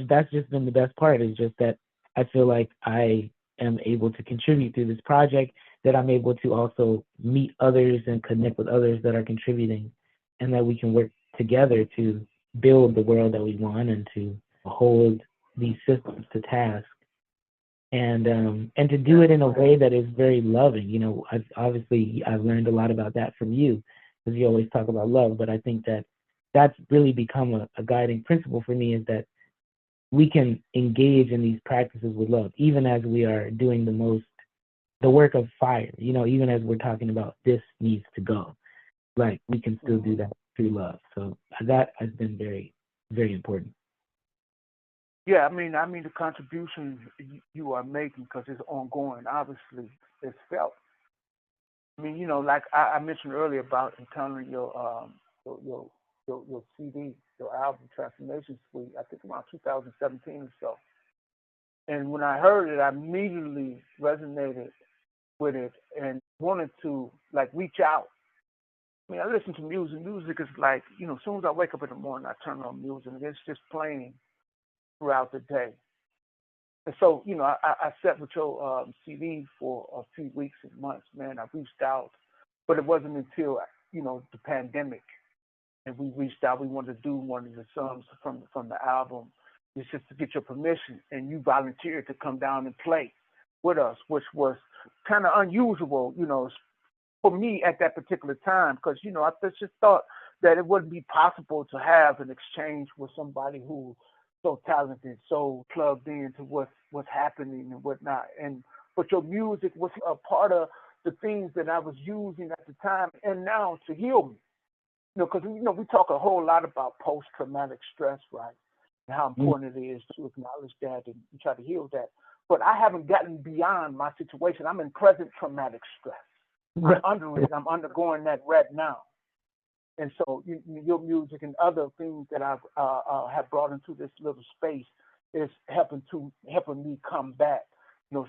[SPEAKER 2] That's just been the best part, is just that I feel like I am able to contribute through this project, that I'm able to also meet others and connect with others that are contributing, and that we can work together to build the world that we want and to hold these systems to task. And to do it in a way that is very loving. I've learned a lot about that from you, because you always talk about love, but I think that that's really become a guiding principle for me, is that we can engage in these practices with love, even as we are doing the work of fire, even as we're talking about this needs to go, like we can still do that through love. So that has been very, very important.
[SPEAKER 1] Yeah, I mean the contribution you are making, because it's ongoing. Obviously, it's felt. I mean, like I mentioned earlier about encountering your your CD, your album Transformation Suite, I think around 2017 or so. And when I heard it, I immediately resonated with it and wanted to like reach out. I mean, I listen to music. Music is like, as soon as I wake up in the morning, I turn on music. And it's just playing throughout the day. And so, I sat with your CD for a few weeks and months, man. I reached out, but it wasn't until, the pandemic. And we reached out. We wanted to do one of the songs from the album. It's just to get your permission. And you volunteered to come down and play with us, which was kind of unusual, for me at that particular time, because, I just thought that it wouldn't be possible to have an exchange with somebody who so talented, so plugged into what's happening and whatnot. But your music was a part of the things that I was using at the time and now to heal me. Because we talk a whole lot about post-traumatic stress, right? And how important it is to acknowledge that and try to heal that. But I haven't gotten beyond my situation. I'm in present traumatic stress. I'm under it. I'm undergoing that right now. And so your music and other things that I've have brought into this little space is helping me combat,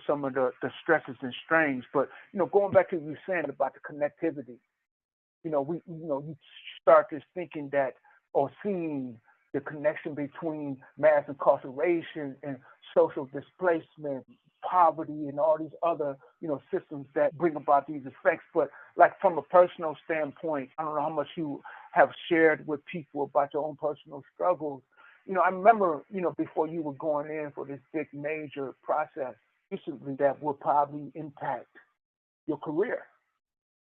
[SPEAKER 1] some of the stresses and strains. But going back to what you were saying about the connectivity, you start just thinking that or seeing the connection between mass incarceration and social displacement, poverty, and all these other, systems that bring about these effects. But like from a personal standpoint, I don't know how much you have shared with people about your own personal struggles. I remember, before you were going in for this big major process recently that will probably impact your career.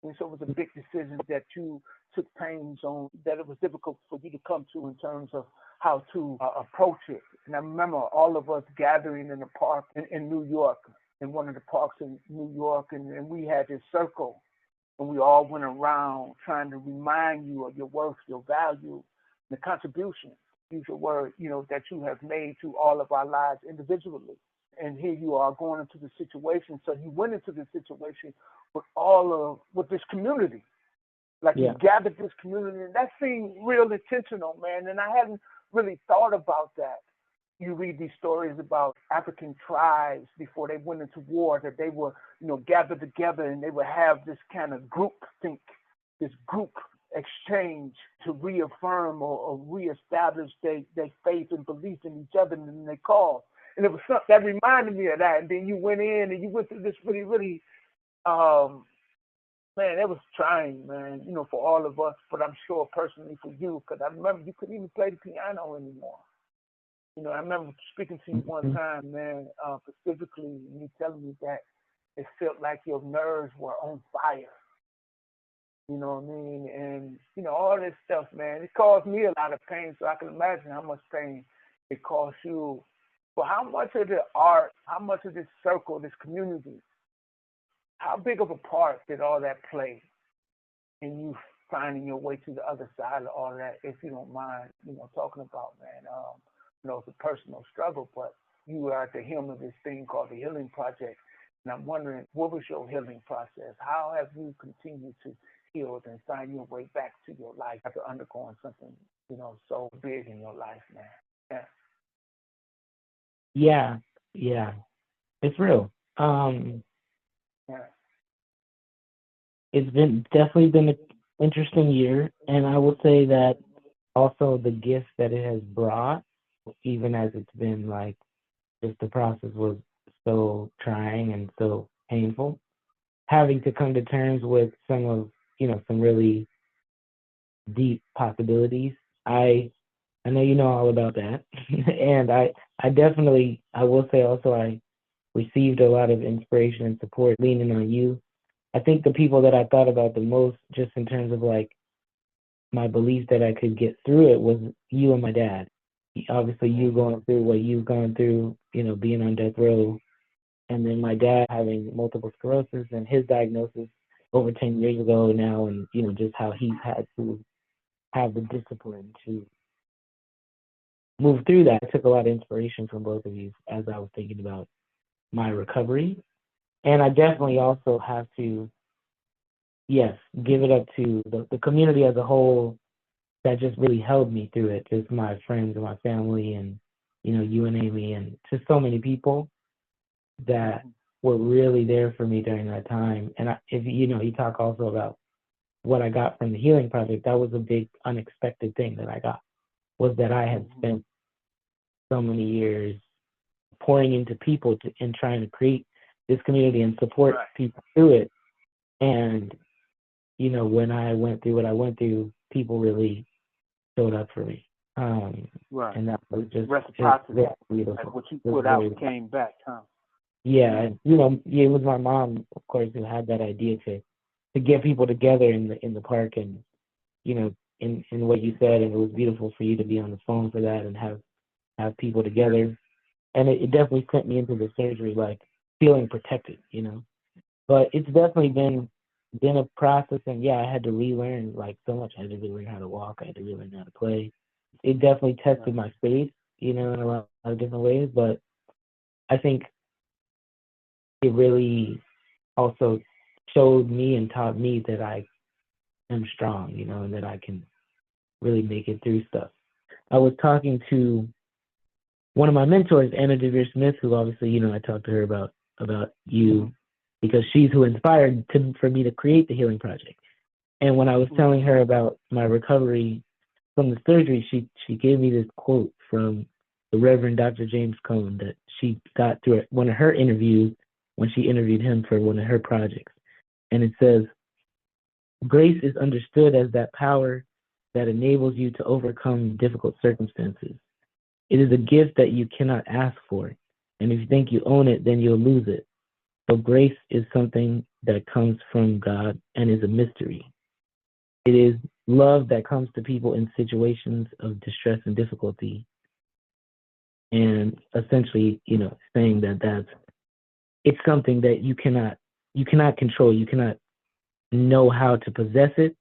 [SPEAKER 1] And so it was a big decision that you took pains on, that it was difficult for you to come to in terms of how to approach it. And I remember all of us gathering in the park in New York, in one of the parks in New York, and we had this circle, and we all went around trying to remind you of your worth, your value, the contribution, use your word, that you have made to all of our lives individually. And here you are going into the situation. So you went into the situation with this community. You gathered this community, and that seemed real intentional, man. And I hadn't really thought about that. You read these stories about African tribes before they went into war, that they were, gathered together and they would have this kind of group think, this group exchange to reaffirm or reestablish their faith and belief in each other and their cause. And it was something that reminded me of that. And then you went in and you went through this really, really, man, it was trying, man, for all of us, but I'm sure personally for you, because I remember you couldn't even play the piano anymore. I remember speaking to you one time, man, specifically, and you telling me that it felt like your nerves were on fire. You know what I mean? And, all this stuff, man, it caused me a lot of pain, so I can imagine how much pain it caused you. But how much of the art, how much of this circle, this community, how big of a part did all that play in you finding your way to the other side of all that, if you don't mind, talking about, man? It's a personal struggle, but you are at the helm of this thing called the Healing Project. And I'm wondering, what was your healing process? How have you continued to heal and find your way back to your life after undergoing something, so big in your life, man?
[SPEAKER 2] Yeah. It's real. It's definitely been an interesting year, and I will say that also the gift that it has brought, even as it's been like, just the process was so trying and so painful, having to come to terms with some of, some really deep possibilities. I know you know all about that. And I definitely, I will say also, I received a lot of inspiration and support leaning on you. I think the people that I thought about the most, just in terms of like my belief that I could get through it, was you and my dad. Obviously, you going through what you've gone through, being on death row, and then my dad having multiple sclerosis and his diagnosis over 10 years ago now, and just how he's had to have the discipline to move through that. I took a lot of inspiration from both of you as I was thinking about my recovery. And I definitely also have to, yes, give it up to the community as a whole, that just really held me through it. Just my friends and my family, and you and Amy, and just so many people that were really there for me during that time. And if you talk also about what I got from the Healing Project, that was a big unexpected thing that I got, was that I had spent so many years pouring into people and trying to create this community and support people through it. And, when I went through what I went through, people really showed up for me. And that was just
[SPEAKER 1] reciprocity.
[SPEAKER 2] beautiful.
[SPEAKER 1] Like what you put out came back, huh?
[SPEAKER 2] Yeah, and it was my mom, of course, who had that idea to get people together in the park, and in what you said, and it was beautiful for you to be on the phone for that and have people together, and it definitely sent me into the surgery like feeling protected, But it's definitely been a process, and yeah, I had to relearn like so much. I had to relearn how to walk. I had to relearn how to play. It definitely tested my faith, in a lot of different ways, but I think it really also showed me and taught me that I am strong, and that I can really make it through stuff. I was talking to one of my mentors, Anna DeVere Smith, who obviously, I talked to her about you, because she's who inspired for me to create the Healing Project. And when I was telling her about my recovery from the surgery, she gave me this quote from the Reverend Dr. James Cone that she got through one of her interviews when she interviewed him for one of her projects. And it says, "Grace is understood as that power that enables you to overcome difficult circumstances. It is a gift that you cannot ask for, and if you think you own it, then you'll lose it. So grace is something that comes from God and is a mystery. It is love that comes to people in situations of distress and difficulty." And essentially, saying that it's something that you cannot control, you cannot know how to possess it.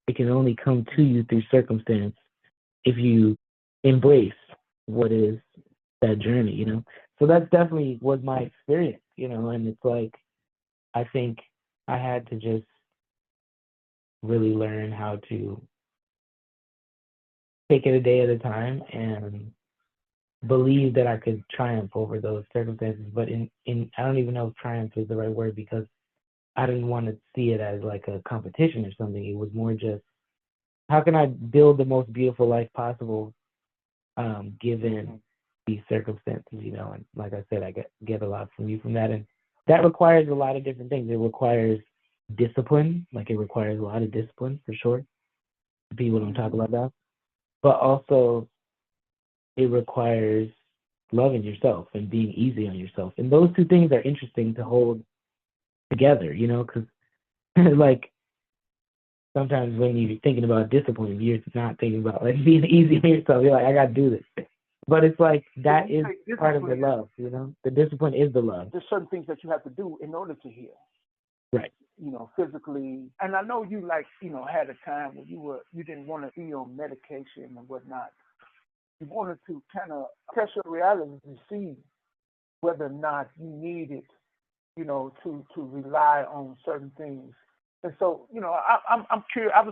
[SPEAKER 2] It can only come to you through circumstance if you embrace what is that journey, So that's definitely was my experience, and it's like, I think I had to just really learn how to take it a day at a time and believe that I could triumph over those circumstances. But in I don't even know if triumph is the right word, because I didn't want to see it as like a competition or something. It was more just, how can I build the most beautiful life possible, given these circumstances, and like I said, I get a lot from you from that. And that requires a lot of different things. It requires discipline, like it requires a lot of discipline for sure. People don't talk about that. But also it requires loving yourself and being easy on yourself. And those two things are interesting to hold together, because like sometimes when you're thinking about discipline, you're not thinking about like being easy on yourself. You're like, I gotta do this. But it's like that is part of the love, The discipline is the love.
[SPEAKER 1] There's certain things that you have to do in order to heal.
[SPEAKER 2] Right.
[SPEAKER 1] Physically. And I know you had a time when you didn't want to be on medication and whatnot. You wanted to kind of test your reality to see whether or not you needed, to rely on certain things. And so, I'm curious. I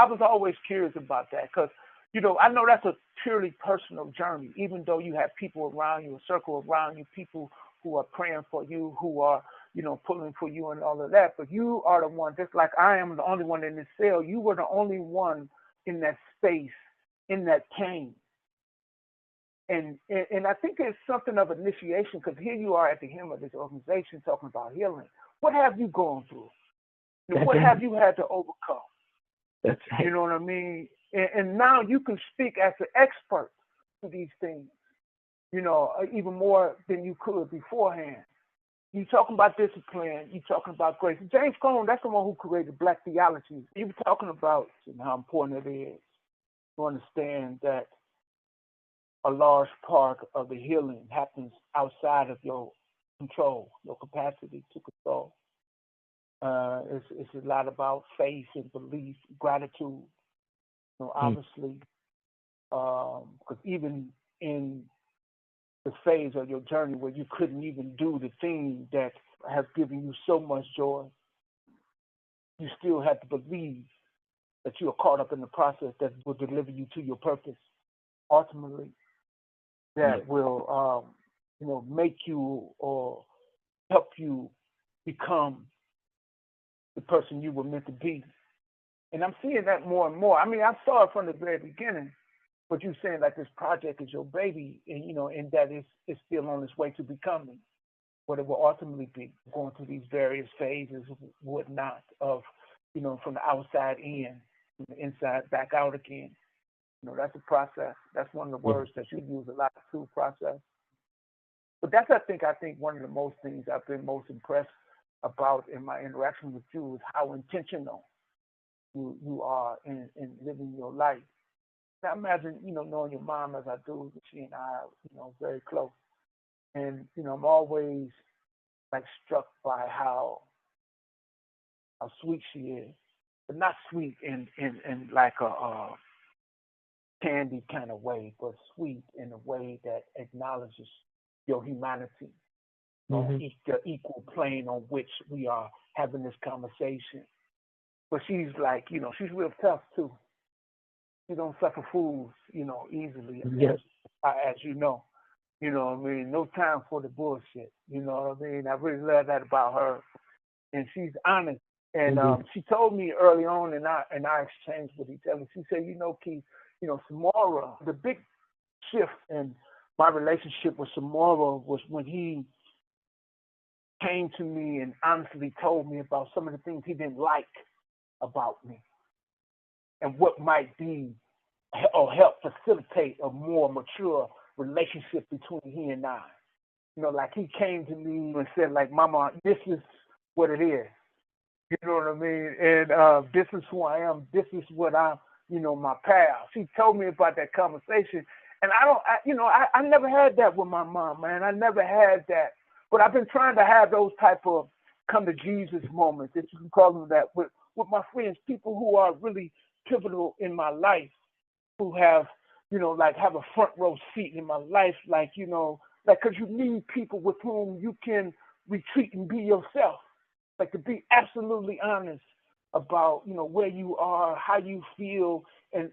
[SPEAKER 1] was always curious about that, because I know that's a purely personal journey, even though you have people around you, a circle around you, people who are praying for you, who are, pulling for you and all of that. But you are the one, just like I am the only one in this cell, you were the only one in that space, in that pain. And I think it's something of initiation, because here you are at the helm of this organization talking about healing. What have you gone through? What have you had to overcome?
[SPEAKER 2] That's right.
[SPEAKER 1] You know what I mean? And now you can speak as an expert to these things, even more than you could beforehand. You talking about discipline, you talking about grace. James Cone, that's the one who created Black theology. You were talking about how important it is to understand that a large part of the healing happens outside of your control, your capacity to control. It's a lot about faith and belief, gratitude. Obviously, because even in the phase of your journey where you couldn't even do the thing that has given you so much joy, you still had to believe that you are caught up in the process that will deliver you to your purpose ultimately, that will, make you or help you become the person you were meant to be. And I'm seeing that more and more. I mean, I saw it from the very beginning, but you're saying like this project is your baby, and and that it's still on its way to becoming what it will ultimately be, going through these various phases, whatnot, of, from the outside in, from the inside back out again. That's a process. That's one of the words that you use a lot too, process. But that's, I think one of the most things I've been most impressed about in my interaction with you is how intentional you are in living your life. Now imagine, knowing your mom as I do, she and I, very close. And, I'm always like struck by how sweet she is. But not sweet in like a candy kind of way, but sweet in a way that acknowledges your humanity on the equal plane on which we are having this conversation. But she's like, she's real tough too. She don't suffer fools, easily, as you know. You know what I mean? No time for the bullshit. You know what I mean? I really love that about her. And she's honest. And she told me early on in our exchange with each other, she said, Keith, Samora, the big shift in my relationship with Samora was when he came to me and honestly told me about some of the things he didn't like about me and what might be or help facilitate a more mature relationship between he and I. Like he came to me and said, like, Mama, this is what it is. You know what I mean? And this is who I am. This is what I'm, my path. She told me about that conversation. And I never had that with my mom, man. I never had that. But I've been trying to have those type of come to Jesus moments, if you can call them that, with my friends, people who are really pivotal in my life, who have, like have a front row seat in my life, like, because you need people with whom you can retreat and be yourself, like to be absolutely honest about, where you are, how you feel, and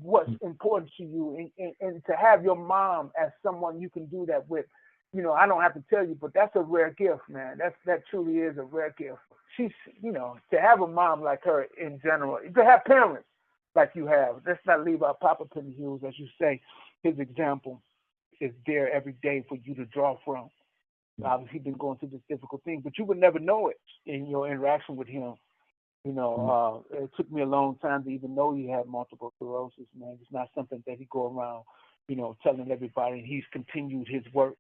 [SPEAKER 1] what's important to you, and to have your mom as someone you can do that with. I don't have to tell you, but that's a rare gift, man. That truly is a rare gift. She's, to have a mom like her in general, to have parents like you have. Let's not leave out Papa Pinderhughes, as you say. His example is there every day for you to draw from. Obviously, he's been going through this difficult thing, but you would never know it in your interaction with him. It took me a long time to even know he had multiple sclerosis, man. It's not something that he go around, telling everybody. And he's continued his work,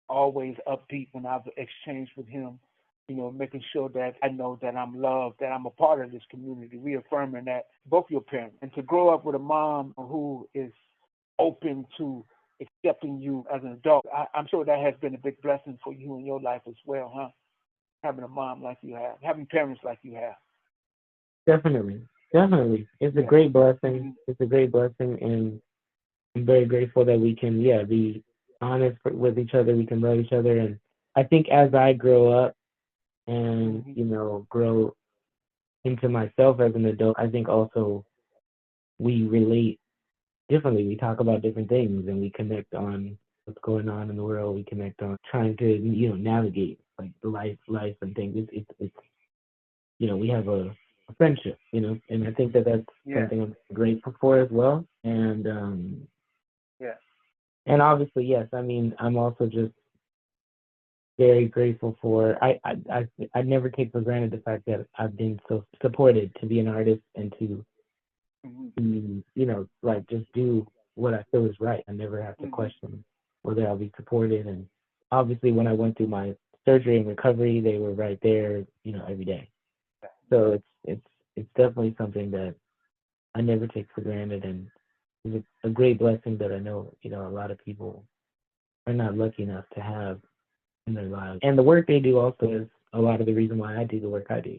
[SPEAKER 1] always upbeat when I've exchanged with him, making sure that I know that I'm loved, that I'm a part of this community, reaffirming that both your parents. And to grow up with a mom who is open to accepting you as an adult, I'm sure that has been a big blessing for you in your life as well, huh? Having a mom like you have, having parents like you have.
[SPEAKER 2] Definitely. It's a great blessing. It's a great blessing, and I'm very grateful that we can, be honest with each other. We can love each other, and I think as I grow up and grow into myself as an adult, I think also we relate differently. We talk about different things, and we connect on what's going on in the world. We connect on trying to navigate like the life and things. It's we have a friendship, and I think that's something I'm grateful for as well. And and obviously, yes, I mean, I'm also just very grateful for. I never take for granted the fact that I've been so supported to be an artist and to like just do what I feel is right. I never have to question whether I'll be supported. And obviously, when I went through my surgery and recovery, they were right there, every day. So it's definitely something that I never take for granted, and it's a great blessing that I know, a lot of people are not lucky enough to have in their lives. And the work they do also is a lot of the reason why I do the work I do,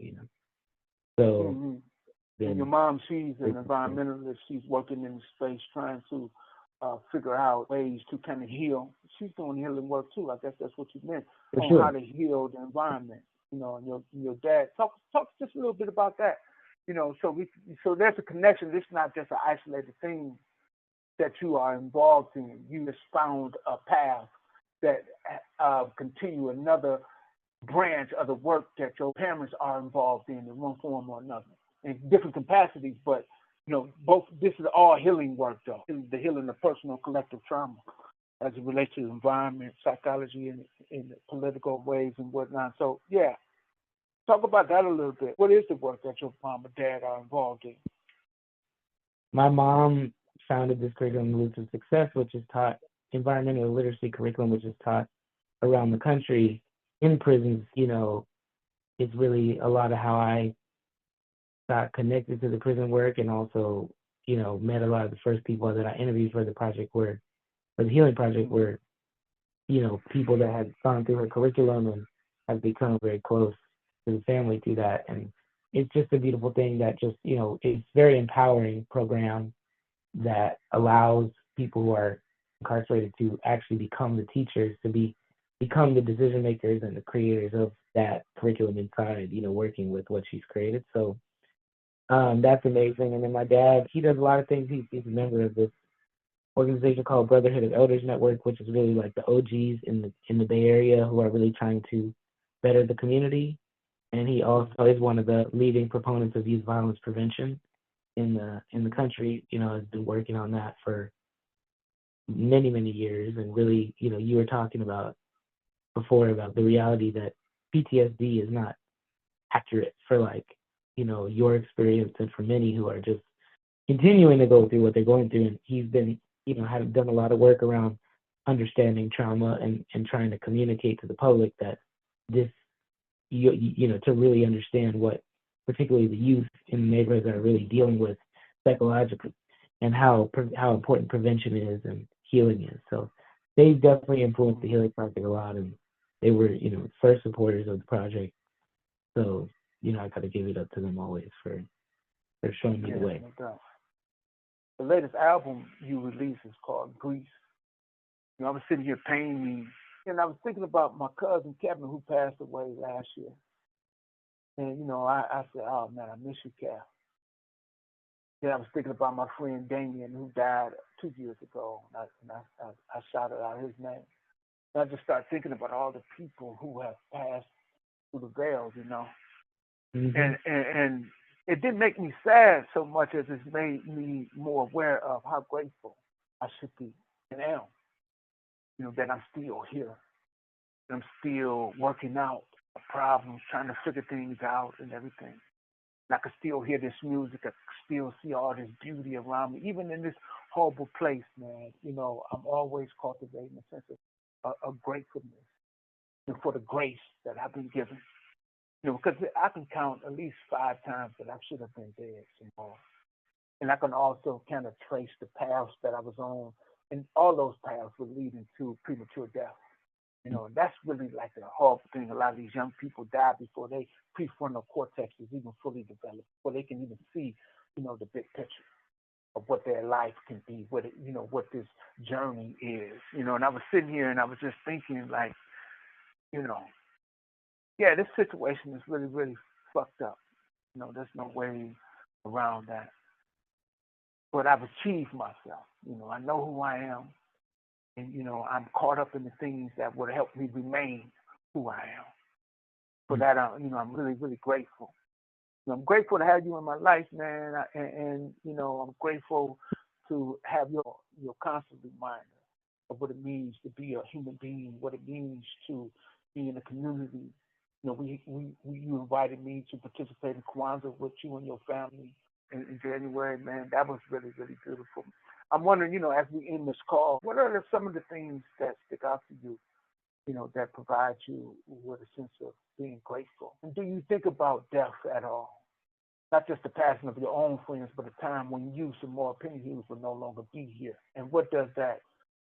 [SPEAKER 2] So
[SPEAKER 1] and your mom, she's an environmentalist. She's working in the space trying to figure out ways to kind of heal. She's doing healing work too. I guess that's what you meant, how to heal the environment. And your dad. Talk just a little bit about that. So there's a connection. It's not just an isolated thing that you are involved in. You just found a path that continue another branch of the work that your parents are involved in one form or another, in different capacities. But both. This is all healing work, though. The healing of personal, collective trauma, as it relates to the environment, psychology, and in political ways and whatnot. So yeah, talk about that a little bit. What is the work that your mom and dad are involved in?
[SPEAKER 2] My mom founded this curriculum, Roots of Success, which is taught environmental literacy curriculum, which is taught around the country in prisons. It's really a lot of how I got connected to the prison work, and also, met a lot of the first people that I interviewed for the project for the Healing Project were, people that had gone through her curriculum and have become very close to the family through that. And it's just a beautiful thing that just, it's very empowering program that allows people who are incarcerated to actually become the teachers, to become the decision makers and the creators of that curriculum inside, working with what she's created. So that's amazing. And then my dad, he does a lot of things. He's a member of this organization called Brotherhood of Elders Network, which is really like the OGs in the Bay Area who are really trying to better the community. And he also is one of the leading proponents of youth violence prevention in the country. Has been working on that for many, many years. And really, you were talking about before about the reality that PTSD is not accurate for your experience, and for many who are just continuing to go through what they're going through. And he's been, have done a lot of work around understanding trauma and trying to communicate to the public that this, to really understand what particularly the youth in the neighborhoods are really dealing with psychologically, and how important prevention is and healing is. So they definitely influenced the Healing Project a lot, and they were, first supporters of the project. So, I got to give it up to them always for showing me the way.
[SPEAKER 1] No doubt. The latest album you released is called Grease. I was sitting here painting, and I was thinking about my cousin Kevin, who passed away last year. And, I said, oh, man, I miss you, Kev. Then I was thinking about my friend Damien, who died 2 years ago, and I shouted out his name. And I just started thinking about all the people who have passed through the veils,
[SPEAKER 2] Mm-hmm.
[SPEAKER 1] And it didn't make me sad so much as it made me more aware of how grateful I should be and am, that I'm still here. I'm still working out problems, trying to figure things out and everything. And I can still hear this music. I can still see all this beauty around me, even in this horrible place, man. I'm always cultivating a sense of gratefulness for the grace that I've been given. Because I can count at least 5 times that I should have been dead somewhere. And I can also kind of trace the paths that I was on, and all those paths were leading to premature death. And that's really like the horrible thing. A lot of these young people die before their prefrontal cortex is even fully developed, before they can even see, the big picture of what their life can be, what this journey is. And I was sitting here and I was just thinking, like, yeah, this situation is really, really fucked up. There's no way around that. But I've achieved myself. I know who I am. And, I'm caught up in the things that would help me remain who I am. For that, I'm really, really grateful. I'm grateful to have you in my life, man. And I'm grateful to have your constant reminder of what it means to be a human being, what it means to be in a community. You invited me to participate in Kwanzaa with you and your family in January, man. That was really, really beautiful. I'm wondering, as we end this call, what are some of the things that stick out to you, that provide you with a sense of being grateful? And do you think about death at all? Not just the passing of your own friends, but a time when you, Samora Pinderhughes, will no longer be here. And what does that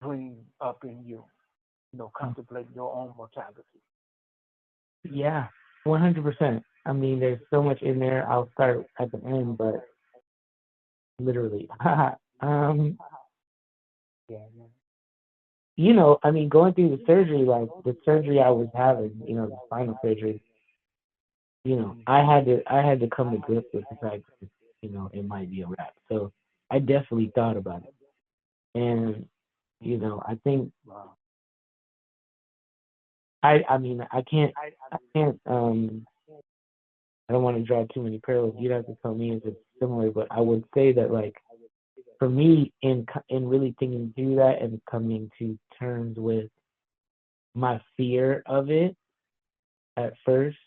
[SPEAKER 1] bring up in you, contemplating your own mortality?
[SPEAKER 2] Yeah, 100%. I mean, there's so much in there. I'll start at the end, but literally. Going through the surgery, like the surgery I was having, the spinal surgery, I had to come to grips with the fact that, it might be a wrap. So I definitely thought about it. And, I think I mean I can't I don't want to draw too many parallels. You'd have to tell me if it's similar, but I would say that, like, for me, in really thinking through that and coming to terms with my fear of it at first,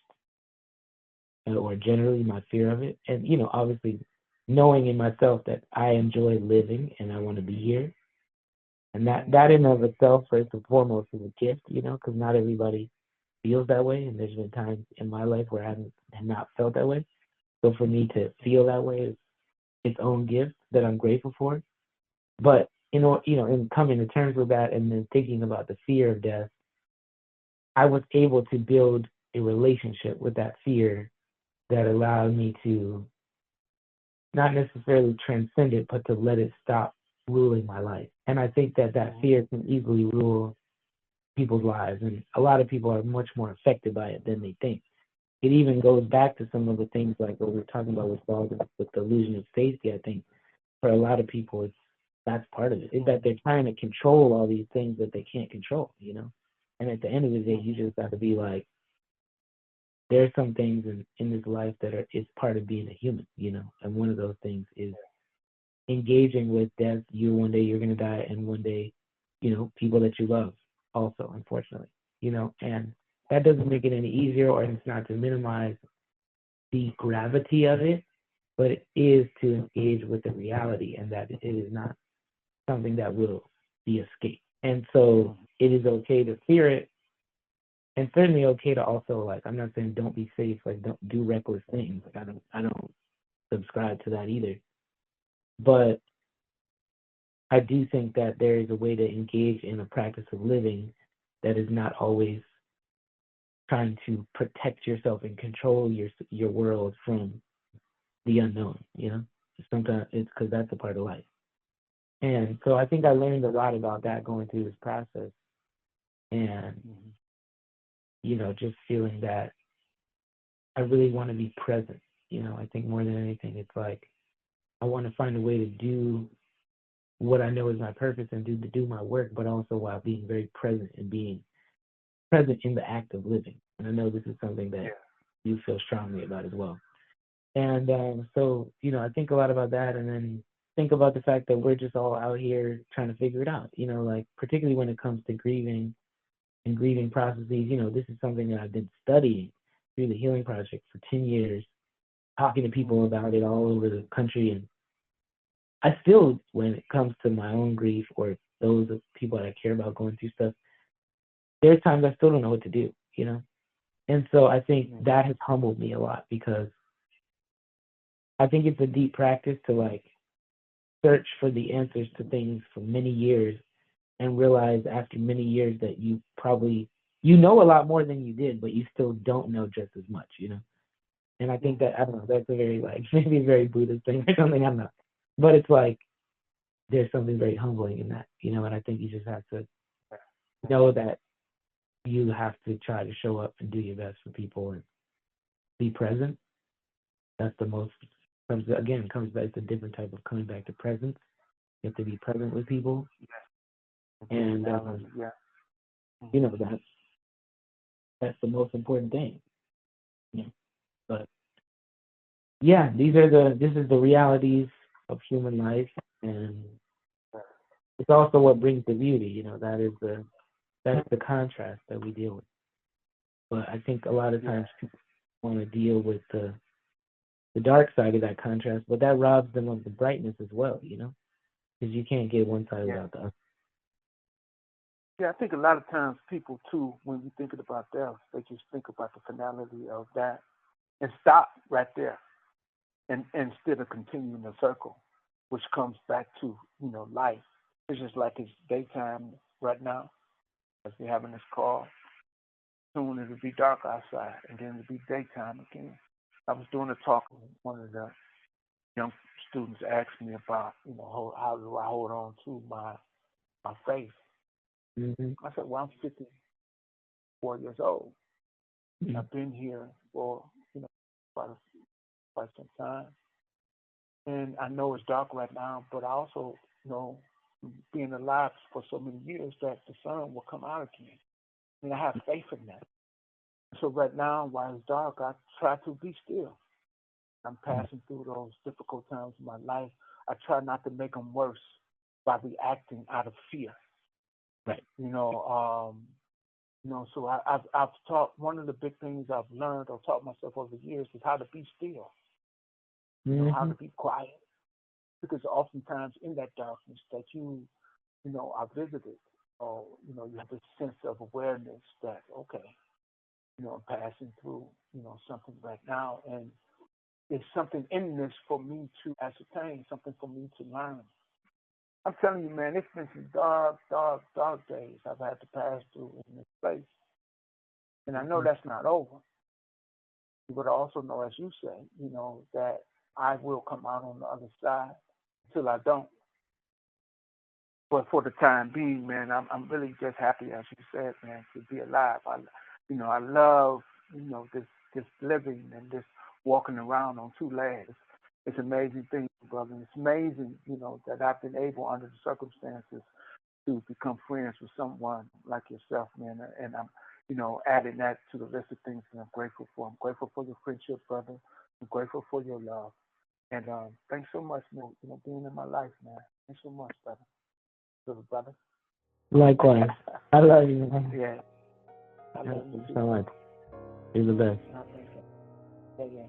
[SPEAKER 2] or generally my fear of it, and obviously knowing in myself that I enjoy living and I want to be here, and that in and of itself, first and foremost, is a gift, because not everybody feels that way, and there's been times in my life where I have not felt that way. So for me to feel that way is its own gift that I'm grateful for. But in coming to terms with that and then thinking about the fear of death, I was able to build a relationship with that fear that allowed me to not necessarily transcend it, but to let it stop ruling my life. And I think that fear can easily rule people's lives, and a lot of people are much more affected by it than they think. It even goes back to some of the things like what we were talking about with Baldwin, with the illusion of safety. I think for a lot of people, that's part of it. Is that they're trying to control all these things that they can't control, And at the end of the day, you just got to be like, there's some things in this life that is part of being a human, And one of those things is engaging with death. One day you're gonna die, and one day, people that you love also, unfortunately, And that doesn't make it any easier, or it's not to minimize the gravity of it, but it is to engage with the reality, and that it is not something that will be escaped. And so it is okay to fear it, and certainly okay to also, like, I'm not saying don't be safe, like don't do reckless things. Like I don't subscribe to that either. But I do think that there is a way to engage in a practice of living that is not always trying to protect yourself and control your world from the unknown, Sometimes it's because that's a part of life. And so I think I learned a lot about that going through this process. And, just feeling that I really want to be present. I think more than anything, it's like I want to find a way to do what I know is my purpose and do my work, but also while being very present and being present in the act of living. And I know this is something that you feel strongly about as well. And so, I think a lot about that, and then think about the fact that we're just all out here trying to figure it out, like particularly when it comes to grieving and grieving processes. This is something that I've been studying through the Healing Project for 10 years, talking to people about it all over the country. And I still, when it comes to my own grief or those of people that I care about going through stuff, there's times I still don't know what to do, And so I think that has humbled me a lot, because I think it's a deep practice to, like, search for the answers to things for many years and realize after many years that you probably, know a lot more than you did, but you still don't know just as much, And I think that, I don't know, that's a very, like, maybe a very Buddhist thing or something, I'm not. But it's like, there's something very humbling in that, and I think you just have to know that you have to try to show up and do your best for people and be present. That's the most, comes back to a different type of coming back to presence. You have to be present with people. And, that's the most important thing. But yeah, this is the realities of human life, and it's also what brings the beauty. That's the contrast that we deal with. But I think a lot of times people want to deal with the dark side of that contrast, but that robs them of the brightness as well. Because you can't get one side without the other.
[SPEAKER 1] Yeah, I think a lot of times people too, when you're thinking about death, they just think about the finality of that and stop right there, and instead of continuing the circle, which comes back to life. It's just like it's daytime right now, as we're having this call. Soon it'll be dark outside, and then it'll be daytime again. I was doing a talk with one of the young students asked me about, how do I hold on to my faith.
[SPEAKER 2] Mm-hmm.
[SPEAKER 1] I said, well, I'm 54 years old.
[SPEAKER 2] Mm-hmm.
[SPEAKER 1] I've been here for quite some time. And I know it's dark right now, but I also know, being alive for so many years, that the sun will come out again. And I have faith in that. So right now, while it's dark, I try to be still. I'm passing through those difficult times in my life. I try not to make them worse by reacting out of fear.
[SPEAKER 2] Right.
[SPEAKER 1] So I've taught, one of the big things I've learned or taught myself over the years is how to be still. How to be quiet, because oftentimes in that darkness that you are visited, or you have this sense of awareness that, okay, I'm passing through something right now, and there's something in this for me to ascertain, something for me to learn. I'm telling you, man, it's been some dark, dark, dark days I've had to pass through in this place, and I know that's not over. But I also know, as you say, that I will come out on the other side until I don't. But for the time being, man, I'm really just happy, as you said, man, to be alive. I love, this living and this walking around on two legs. It's an amazing thing, brother. It's amazing, that I've been able, under the circumstances, to become friends with someone like yourself, man. And I'm, adding that to the list of things that I'm grateful for. I'm grateful for your friendship, brother. I'm grateful for your love. And thanks so much, man, being in my life, man. Thanks so much, brother. Little brother.
[SPEAKER 2] Likewise. I love you, man.
[SPEAKER 1] Yeah. I love you
[SPEAKER 2] so much. You're the best.
[SPEAKER 1] Yeah.